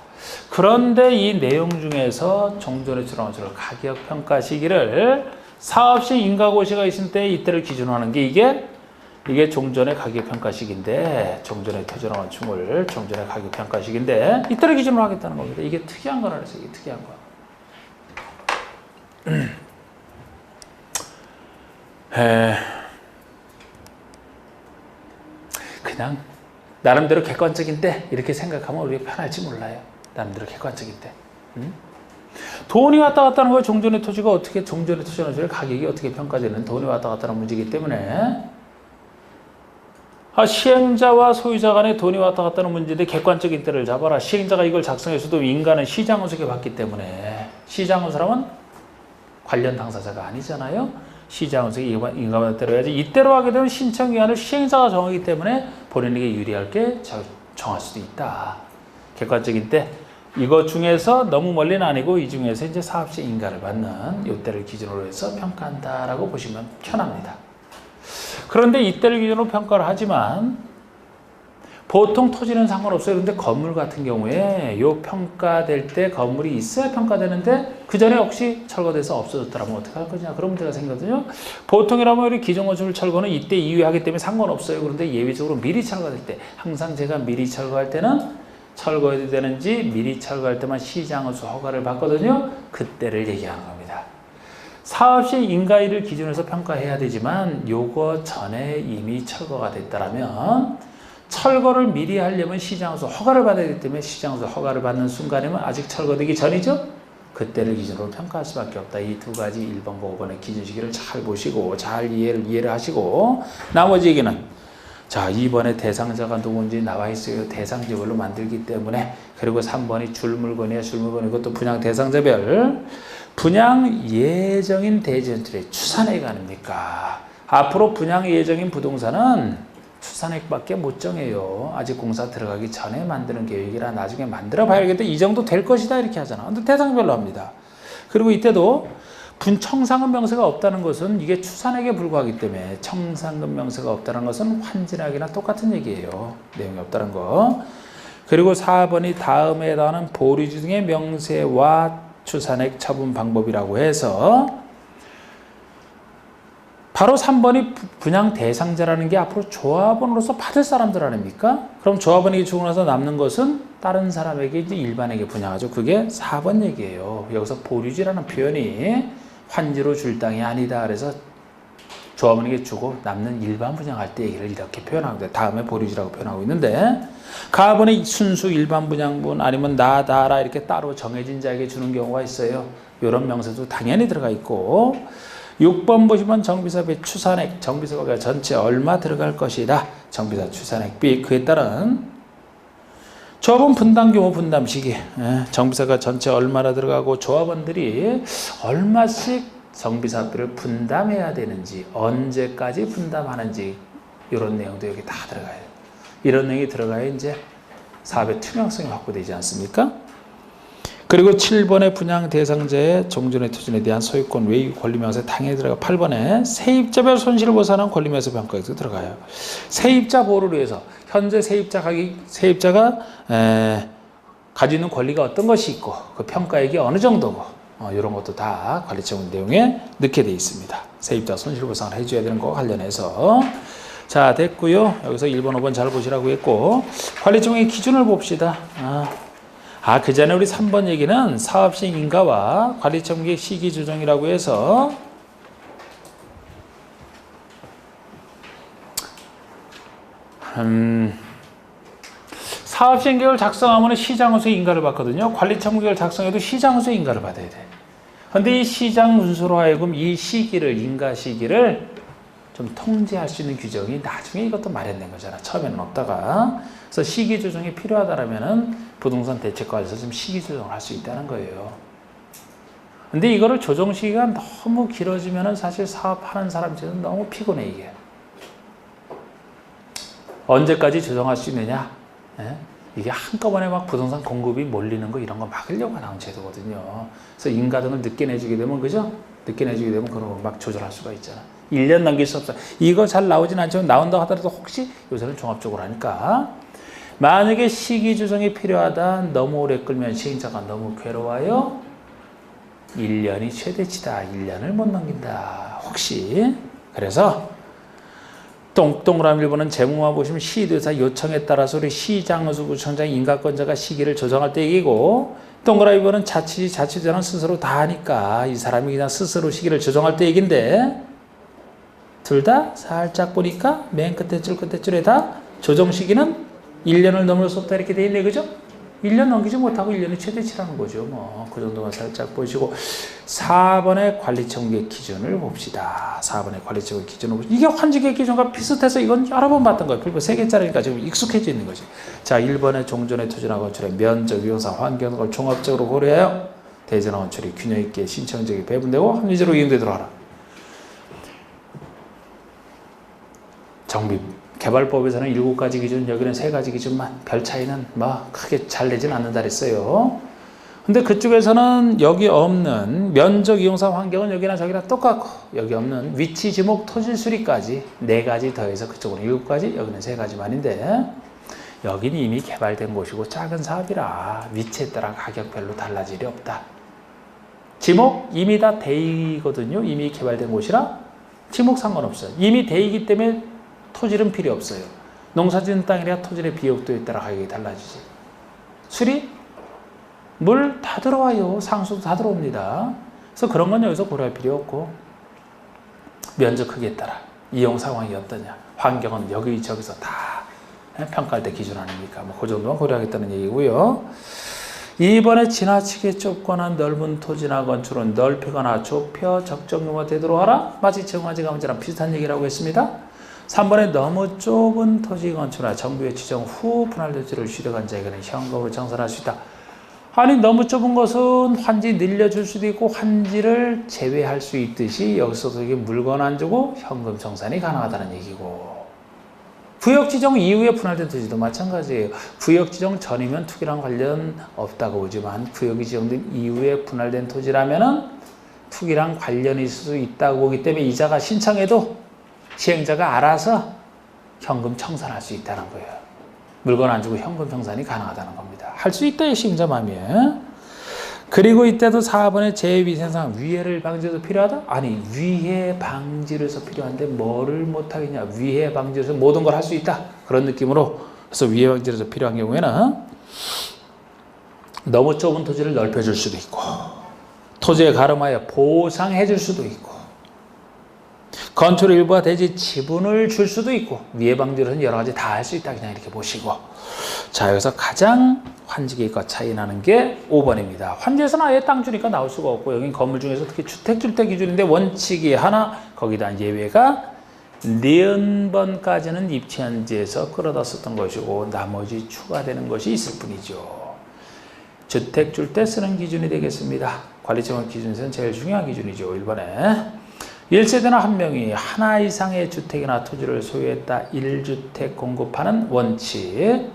그런데 이 내용 중에서 종전의 출원수를 가격 평가 시기를 사업시 인가고시가 있을 때 이때를 기준으로 하는 게 이게 종전의 가격 평가 시기인데 종전의 토지나 건축물 종전의 가격 평가 시기인데 이때를 기준으로 하겠다는 겁니다. 이게 특이한 거라 그래서 이게 특이한 거. 그냥 나름대로 객관적인 때 이렇게 생각하면 우리가 편할지 몰라요. 나름대로 객관적인 때. 돈이 왔다 갔다 하는 거예요. 종전의 토지가 어떻게 종전의 토지나 가격이 어떻게 평가되는 돈이 왔다 갔다 하는 문제이기 때문에 시행자와 소유자 간에 돈이 왔다 갔다 하는 문제인데 객관적인 때를 잡아라. 시행자가 이걸 작성했어도 인가는 시장운수에 받기 때문에 시장운수라면 관련 당사자가 아니잖아요. 시장운수에 인가받는 때로 해야지. 이때로 하게 되면 신청기한을 시행자가 정하기 때문에 본인에게 유리할 게 정할 수도 있다. 객관적인 때 이것 중에서 너무 멀리는 아니고 이 중에서 이제 사업시 인가를 받는 이때를 기준으로 해서 평가한다라고 보시면 편합니다. 그런데 이때를 기준으로 평가를 하지만 보통 토지는 상관없어요. 그런데 건물 같은 경우에 요 평가될 때 건물이 있어야 평가되는데 그 전에 혹시 철거돼서 없어졌더라면 어떻게 할 거냐 그런 문제가 생기거든요. 보통이라면 우리 기존건축물 철거는 이때 이후에 하기 때문에 상관없어요. 그런데 예외적으로 미리 철거될 때 항상 제가 미리 철거할 때는 철거해도 되는지 미리 철거할 때만 시장운수 허가를 받거든요. 그때를 얘기하는 겁니다. 사업시 인가일을 기준으로 해서 평가해야 되지만 요거 전에 이미 철거가 됐다라면 철거를 미리 하려면 시장운수 허가를 받아야 되기 때문에 시장운수 허가를 받는 순간이면 아직 철거되기 전이죠. 그때를 기준으로 평가할 수밖에 없다. 이 두 가지 1번과 5번의 기준 시기를 잘 보시고 잘 이해를 하시고 나머지 얘기는 자 2번의 대상자가 누군지 나와 있어요. 대상지별로 만들기 때문에 그리고 3번이 줄물건이야. 줄물건 이것도 분양 대상자별 분양 예정인 대지연출의 추산액이 아닙니까? 앞으로 분양 예정인 부동산은 추산액밖에 못 정해요. 아직 공사 들어가기 전에 만드는 계획이라 나중에 만들어 봐야겠다. 이 정도 될 것이다 이렇게 하잖아. 근데 대상별로 합니다. 그리고 이때도 청산금 명세가 없다는 것은 이게 추산액에 불과하기 때문에 청산금 명세가 없다는 것은 환진학이나 똑같은 얘기예요. 내용이 없다는 거. 그리고 4번이 다음에 해당하는 보류지 등의 명세와 추산액 처분 방법이라고 해서 바로 3번이 분양 대상자라는 게 앞으로 조합원으로서 받을 사람들 아닙니까? 그럼 조합원에게 주고 나서 남는 것은 다른 사람에게 이제 일반에게 분양하죠. 그게 4번 얘기예요. 여기서 보류지라는 표현이 환지로 줄 땅이 아니다. 그래서 조합원에게 주고 남는 일반 분양할 때 얘기를 이렇게 표현하고 다음에 보류지라고 표현하고 있는데 가번에 순수 일반 분양분 아니면 나다라 이렇게 따로 정해진 자에게 주는 경우가 있어요. 이런 명세도 당연히 들어가 있고 6번 보시면 정비사비 추산액, 정비사비가 전체 얼마 들어갈 것이다. 정비사 추산액비 그에 따른 조합원 분담 규모 분담 시기 정비사가 전체 얼마나 들어가고 조합원들이 얼마씩 정비사비를 분담해야 되는지 언제까지 분담하는지 이런 내용도 여기 다 들어가요. 이런 내용이 들어가야 이제 사업의 투명성이 확보되지 않습니까? 그리고 7번의 분양 대상자의 종전의 토지에 대한 소유권 외유 권리명세 당연히 들어가 8번에 세입자별 손실을 보상한 권리명세 평가에도 들어가요. 세입자 보호를 위해서 현재 세입자가 가지고 있는 권리가 어떤 것이 있고 그 평가액이 어느 정도고 이런 것도 다 관리처분 내용에 넣게 되어 있습니다. 세입자 손실 보상을 해줘야 되는 거 관련해서 자 됐고요. 여기서 1번 5번 잘 보시라고 했고 관리처분의 기준을 봅시다. 그 전에 우리 3번 얘기는 사업시행 인가와 관리청구의 시기 조정이라고 해서 사업시행 계획을 작성하면 시장으로서의 인가를 받거든요. 관리청구 계획을 작성해도 시장으로서의 인가를 받아야 돼. 그런데 이 시장 문서로 하여금 이 시기를 인가 시기를 좀 통제할 수 있는 규정이 나중에 이것도 마련된 거잖아. 처음에는 없다가. 그래서 시기 조정이 필요하다라면은 부동산 대책과에서 좀 시기 조정을 할 수 있다는 거예요. 근데 이거를 조정 시기가 너무 길어지면은 사실 사업하는 사람들은 너무 피곤해 이게. 언제까지 조정할 수 있느냐? 이게 한꺼번에 막 부동산 공급이 몰리는 거 이런 거 막으려고 나온 제도거든요. 그래서 인가 등을 늦게 내주게 되면 그죠? 늦게 내주게 되면 그런 거 막 조절할 수가 있잖아. 1년 넘길 수 없어. 이거 잘 나오진 않지만 나온다고 하더라도 혹시 요새는 종합적으로 하니까 만약에 시기 조정이 필요하다. 너무 오래 끌면 시행자가 너무 괴로워요. 1년이 최대치다. 1년을 못 넘긴다. 혹시 그래서 동그라미 1번은 제목만 보시면 시도사 요청에 따라서 우리 시장수구청장 인가권자가 시기를 조정할 때 얘기고 동그라미 2번은 자치자는 스스로 다 하니까 이 사람이 그냥 스스로 시기를 조정할 때 얘기인데 둘 다 살짝 보니까 맨 끝에 줄에 다 조정 시기는 1년을 넘을 수 없다 이렇게 돼 있네. 그죠? 1년 넘기지 못하고 1년이 최대치라는 거죠. 뭐 그 정도만 살짝 보시고 4번의 관리청구의 기준을 봅시다. 4번의 관리청구의 기준을 봅시다. 이게 환지계 기준과 비슷해서 이건 여러 번 봤던 거예요. 그리고 3개짜리니까 지금 익숙해져 있는 거지. 자, 1번의 종전의 토지나 건축의 면적, 유용사, 환경 등을 종합적으로 고려하여 대전화 건축이 균형 있게 신청적이 배분되고 합리적으로 이용되도록 하라. 정비 개발법에서는 7가지 기준, 여기는 3가지 기준만 별 차이는 뭐 크게 잘 내진 않는다 그랬어요. 근데 그쪽에서는 여기 없는 면적, 이용사, 환경은 여기나 저기나 똑같고 여기 없는 위치, 지목, 토지 수리까지 4가지 더해서 그쪽은 7가지, 여기는 3가지만인데 여기는 이미 개발된 곳이고 작은 사업이라 위치에 따라 가격별로 달라질 리 없다. 지목 이미 다 대이거든요. 이미 개발된 곳이라 지목 상관없어요. 이미 대이기 때문에 토질은 필요 없어요. 농사짓는 땅이라 토질의 비용도에 따라 가격이 달라지지. 수리? 물 다 들어와요. 상수도 다 들어옵니다. 그래서 그런 건 여기서 고려할 필요 없고 면적 크기에 따라 이용 상황이 어떠냐. 환경은 여기저기서 다 평가할 때 기준 아닙니까? 뭐 그 정도만 고려하겠다는 얘기고요. 2번에 지나치게 좁거나 넓은 토지나 건축은 넓히거나 좁혀 적정 규모가 되도록 하라. 마치 정화지 가문제랑 비슷한 얘기라고 했습니다. 3번에 너무 좁은 토지 건축이나 정부의 지정 후 분할된 토지를 취득한 자에게는 현금으로 청산할 수 있다. 아니 너무 좁은 것은 환지 늘려줄 수도 있고 환지를 제외할 수 있듯이 여기서도 이게 물건 안 주고 현금 청산이 가능하다는 얘기고, 구역 지정 이후에 분할된 토지도 마찬가지예요. 구역 지정 전이면 투기랑 관련 없다고 보지만 구역이 지정된 이후에 분할된 토지라면은 투기랑 관련이 있을 수 있다고 보기 때문에 이자가 신청해도 시행자가 알아서 현금 청산할 수 있다는 거예요. 물건 안 주고 현금 청산이 가능하다는 겁니다. 할 수 있다, 시행자 마음이에요. 그리고 이때도 4번에 제2위생상 위해를 방지해서 필요하다? 아니 위해 방지를 해서 필요한데 뭐를 못하겠냐. 위해 방지를 해서 모든 걸 할 수 있다, 그런 느낌으로. 그래서 위해 방지를 해서 필요한 경우에는 너무 좁은 토지를 넓혀줄 수도 있고, 토지에 가름하여 보상해 줄 수도 있고, 건축 일부가 대지 지분을 줄 수도 있고, 위해 방지로는 여러 가지 다 할 수 있다, 그냥 이렇게 보시고. 자, 여기서 가장 환지계획과 차이 나는 게 5번입니다. 환지에서는 아예 땅 주니까 나올 수가 없고, 여긴 건물 중에서 특히 주택 줄 때 기준인데 원칙이 하나, 거기다 예외가 40번까지는 입지한지에서 끌어다 썼던 것이고 나머지 추가되는 것이 있을 뿐이죠. 주택 줄 때 쓰는 기준이 되겠습니다. 관리청의 기준에서는 제일 중요한 기준이죠. 1번에 1세대나 한 명이 하나 이상의 주택이나 토지를 소유했다 1주택 공급하는 원칙,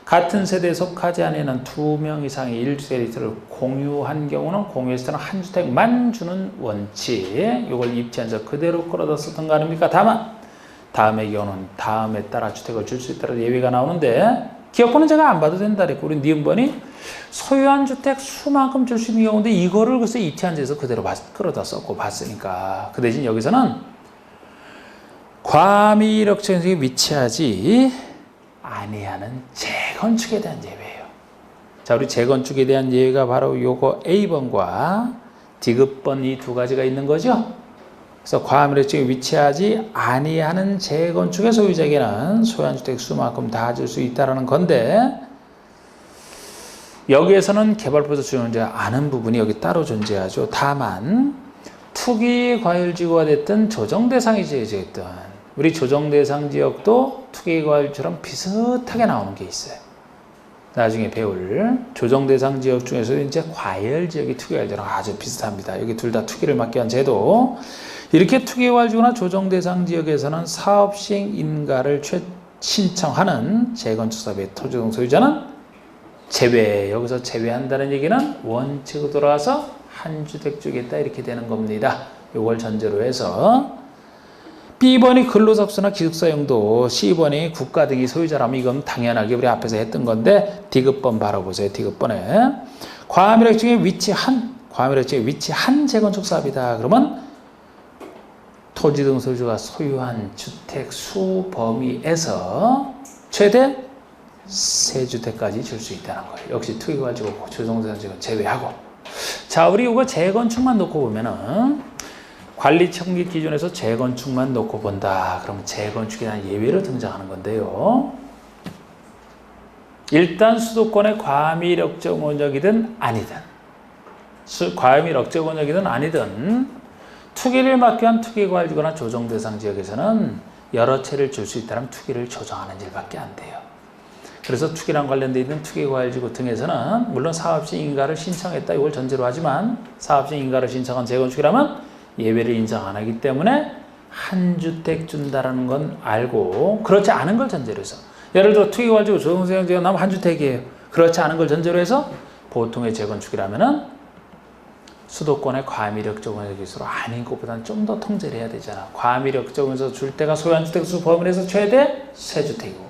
같은 세대에 속하지 않는 2명 이상의 1주택을 공유한 경우는 공유했을 때는 한 주택만 주는 원칙, 이걸 입지한서 그대로 끌어다 썼던 거 아닙니까? 다만 다음의 경우는 다음에 따라 주택을 줄 수 있다는 예외가 나오는데, 기업권은 제가 안 봐도 된다 그랬고, 우리 니은번이 소유한 주택 수만큼 줄 수 있는 경우인데 이거를 글쎄 입지한지에서 그대로 끌어다 썼고 봤으니까, 그 대신 여기서는 과밀역정지에 위치하지 아니하는 재건축에 대한 예외예요. 자, 우리 재건축에 대한 예외가 바로 요거 A번과 D급번 이 두 가지가 있는 거죠. 그래서 과밀역정에 위치하지 아니하는 재건축의 소유자에게는 소유한 주택 수만큼 다 줄 수 있다는 건데, 여기에서는 개발부에서 존재하지 않은 부분이 여기 따로 존재하죠. 다만 투기 과열지구가 됐든 조정대상이 제외됐든 우리 조정대상 지역도 투기과열처럼 비슷하게 나오는 게 있어요. 나중에 배울 조정대상 지역 중에서 이제 과열지역이 투기과열지랑 아주 비슷합니다. 여기 둘 다 투기를 막기 위한 제도. 이렇게 투기과열지구나 조정대상 지역에서는 사업시행 인가를 신청하는 재건축사업의 토지동 소유자는 제외, 여기서 제외한다는 얘기는 원칙으로 돌아와서 한 주택 주겠다 이렇게 되는 겁니다. 이걸 전제로 해서 B번이 근로잡수나 기숙사 용도, C번이 국가 등이 소유자라면 이건 당연하게 우리 앞에서 했던 건데 D급번 바라보세요. D급번에 과밀역정에 위치한 재건축 사업이다. 그러면 토지 등 소유주가 소유한 주택 수 범위에서 최대 3주택까지 줄 수 있다는 거예요. 역시 투기과열지구 조정대상 지역은 제외하고. 자, 우리 이거 재건축만 놓고 보면은 관리청기 기준에서 재건축만 놓고 본다. 그러면 재건축에 대한 예외로 등장하는 건데요. 일단 수도권의 과밀역적 원역이든 아니든, 과밀역적 원역이든 아니든 투기를 막기 위한 투기과열지구나 조정대상 지역에서는 여러 채를 줄 수 있다면 투기를 조정하는 일밖에 안 돼요. 그래서 투기랑 관련되어 있는 투기과열지구 등에서는 물론 사업시 인가를 신청했다 이걸 전제로 하지만 사업시 인가를 신청한 재건축이라면 예외를 인정 안 하기 때문에 한 주택 준다라는 건 알고, 그렇지 않은 걸 전제로 해서 예를 들어 투기과열지구 조정대상 지역은 나면 한 주택이에요. 그렇지 않은 걸 전제로 해서 보통의 재건축이라면은 수도권의 과밀역적 원역일수록 아닌 것보다는 좀 더 통제를 해야 되잖아. 과밀역적 원역에서 줄 때가 소유한 주택 수 범위에서 최대 3주택이고,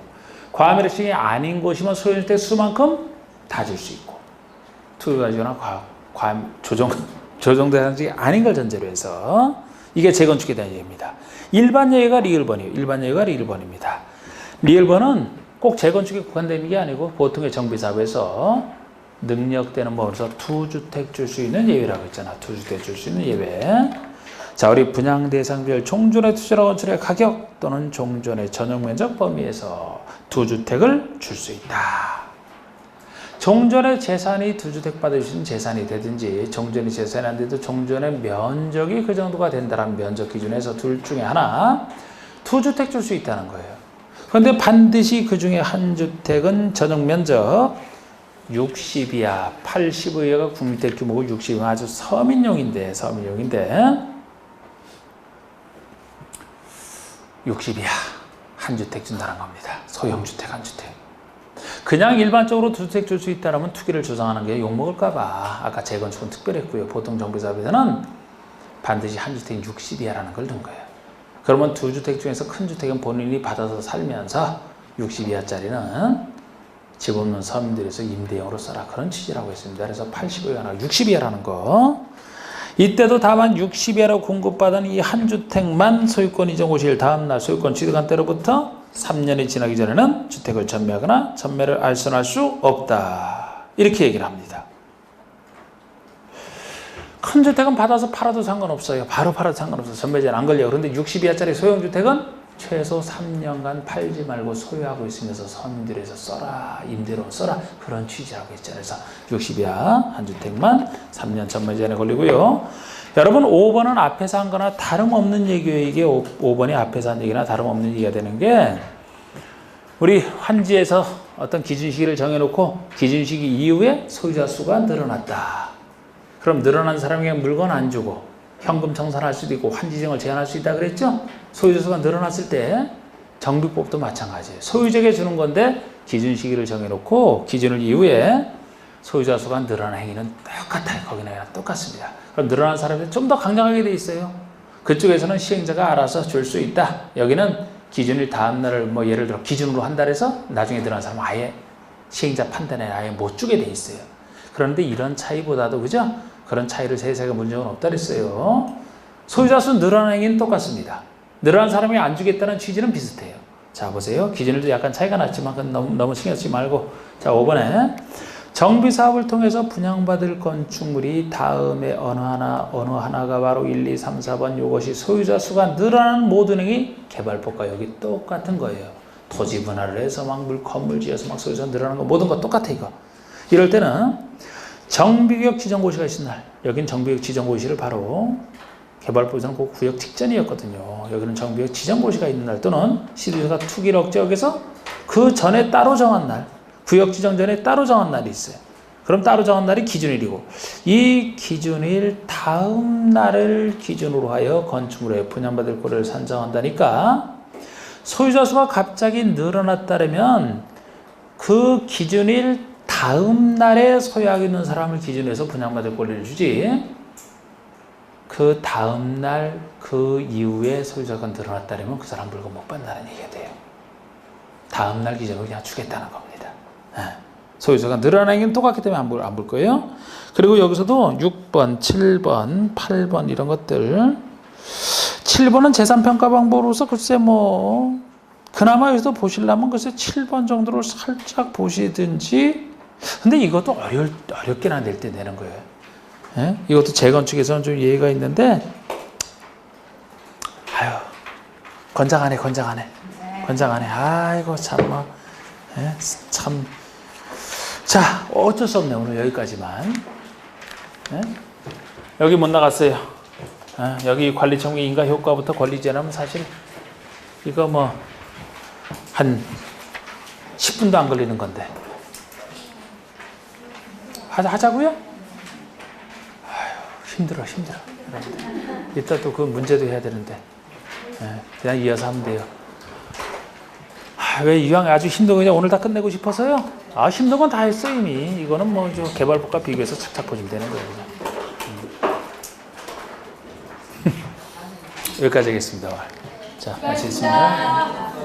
과밀역적이 아닌 곳이면 소유한 주택 수만큼 다 줄 수 있고, 투기과열지구나 조정대상지역이 아닌 걸 전제로 해서 이게 재건축에 대한 예입니다. 일반 예외가 리을번이에요. 일반 예외가 리을번입니다. 리을번은 꼭 재건축에 국한되는 게 아니고 보통의 정비사업에서 능력되는 법에서 2주택 줄 수 있는 예외라고 했잖아. 2주택 줄 수 있는 예외. 자, 우리 분양 대상별 종전의 투자나 건축의 가격 또는 종전의 전용 면적 범위에서 2주택을 줄 수 있다. 종전의 재산이 두주택 받으신 재산이 되든지 종전의 재산이 안 돼도 종전의 면적이 그 정도가 된다는 면적 기준에서 둘 중에 하나 두주택 줄 수 있다는 거예요. 그런데 반드시 그 중에 한 주택은 전용 면적 60이야 80이야가 국민주택 규모고 60은 아주 서민용인데 60이야 한 주택 준다는 겁니다. 소형주택 한 주택. 그냥 일반적으로 두 주택 줄 수 있다면 투기를 조장하는 게 욕먹을까봐 아까 재건축은 특별했고요. 보통 정비사업에서는 반드시 한 주택이 60이야라는 걸 넣은 거예요. 그러면 두 주택 중에서 큰 주택은 본인이 받아서 살면서 60이야짜리는 집 없는 서민들에서 임대용으로 써라. 그런 취지라고 했습니다. 그래서 80이야가 아니라 60이야라는 거. 이때도 다만 60이야로 공급받은 이 한 주택만 소유권 이전 고시일 다음날 소유권 취득한 때로부터 3년이 지나기 전에는 주택을 전매하거나 전매를 알선할 수 없다. 이렇게 얘기를 합니다. 큰 주택은 받아서 팔아도 상관없어요. 바로 팔아도 상관없어요. 전매제는 안 걸려요. 그런데 60이야짜리 소형주택은 최소 3년간 팔지 말고 소유하고 있으면서 서민들에서 써라. 임대로 써라. 그런 취지라고 했죠. 그래서 60이야 한 주택만 3년 전매제한에 걸리고요. 여러분 5번은 앞에서 한 거나 다름없는 얘기예요. 이게 5번이 앞에서 한 얘기나 다름없는 얘기가 되는 게 우리 환지에서 어떤 기준시기를 정해놓고 기준시기 이후에 소유자 수가 늘어났다. 그럼 늘어난 사람에게 물건 안 주고 현금 청산할 수도 있고 환지증을 제한할 수 있다 그랬죠? 소유자 수가 늘어났을 때 정비법도 마찬가지예요. 소유자에게 주는 건데 기준 시기를 정해놓고 기준을 이후에 소유자 수가 늘어난 행위는 똑같아요. 거기나 똑같습니다. 그럼 늘어난 사람이 좀 더 강력하게 돼 있어요. 그쪽에서는 시행자가 알아서 줄 수 있다. 여기는 기준일 다음 날을 뭐 예를 들어 기준으로 한다 해서 나중에 늘어난 사람은 아예 시행자 판단에 아예 못 주게 돼 있어요. 그런데 이런 차이보다도 그죠? 그런 차이를 세세가 문제는 없다 그랬어요. 소유자 수 늘어난 행위는 똑같습니다. 늘어난 사람이 안 주겠다는 취지는 비슷해요. 자 보세요. 기준일도 약간 차이가 났지만 그건 너무 신경 쓰지 말고 자 5번에 정비사업을 통해서 분양받을 건축물이 다음에 어느 하나가 바로 1, 2, 3, 4번 이것이 소유자 수가 늘어나는 모든 행위 개발법과 여기 똑같은 거예요. 토지 분할을 해서 막 건물 지어서 막 소유자 늘어나는 거 모든 거 똑같아 이거. 이럴 때는 정비구역 지정고시가 있는 날 여긴 정비구역 지정고시를 바로 개발법에서는 그 구역 직전이었거든요. 여기는 정비구역 지정고시가 있는 날 또는 시도자가 투기를 억제하기 그 전에 따로 정한 날 구역 지정 전에 따로 정한 날이 있어요. 그럼 따로 정한 날이 기준일이고 이 기준일 다음 날을 기준으로 하여 건축물에 분양받을 거를 산정한다니까 소유자 수가 갑자기 늘어났다면 그 기준일 다음 날에 소유하고 있는 사람을 기준으로 해서 분양받을 권리를 주지 그 다음 날 그 이후에 소유자가 늘어났다면 그 사람 물건 못 받는다는 얘기가 돼요. 다음 날 기준으로 그냥 주겠다는 겁니다. 소유자가 늘어나는 게 똑같기 때문에 안 볼 거예요. 그리고 여기서도 6번, 7번, 8번 이런 것들 7번은 재산평가 방법으로서 글쎄 뭐 그나마 여기서 보시려면 글쎄 7번 정도를 살짝 보시든지 근데 이것도 어렵게 낼 때 내는 거예요. 예? 이것도 재건축에서는 좀 예의가 있는데 아유 권장하네 아이고 참 예? 참 자 어쩔 수 없네 오늘 여기까지만 예? 여기 못 나갔어요. 예? 여기 관리청구 인가 효과부터 권리 제한하면 사실 이거 뭐 한 10분도 안 걸리는 건데 하자고요? 아유 힘들어 여러분들. 이따 또 그 문제도 해야 되는데 예? 그냥 이어서 하면 돼요. 왜 이왕 아주 힘든 거 그냥 오늘 다 끝내고 싶어서요? 힘든 건 다 했어 이미. 이거는 뭐 개발법과 비교해서 착착 보시면 되는 거예요. 여기까지 하겠습니다. 자, 마치겠습니다.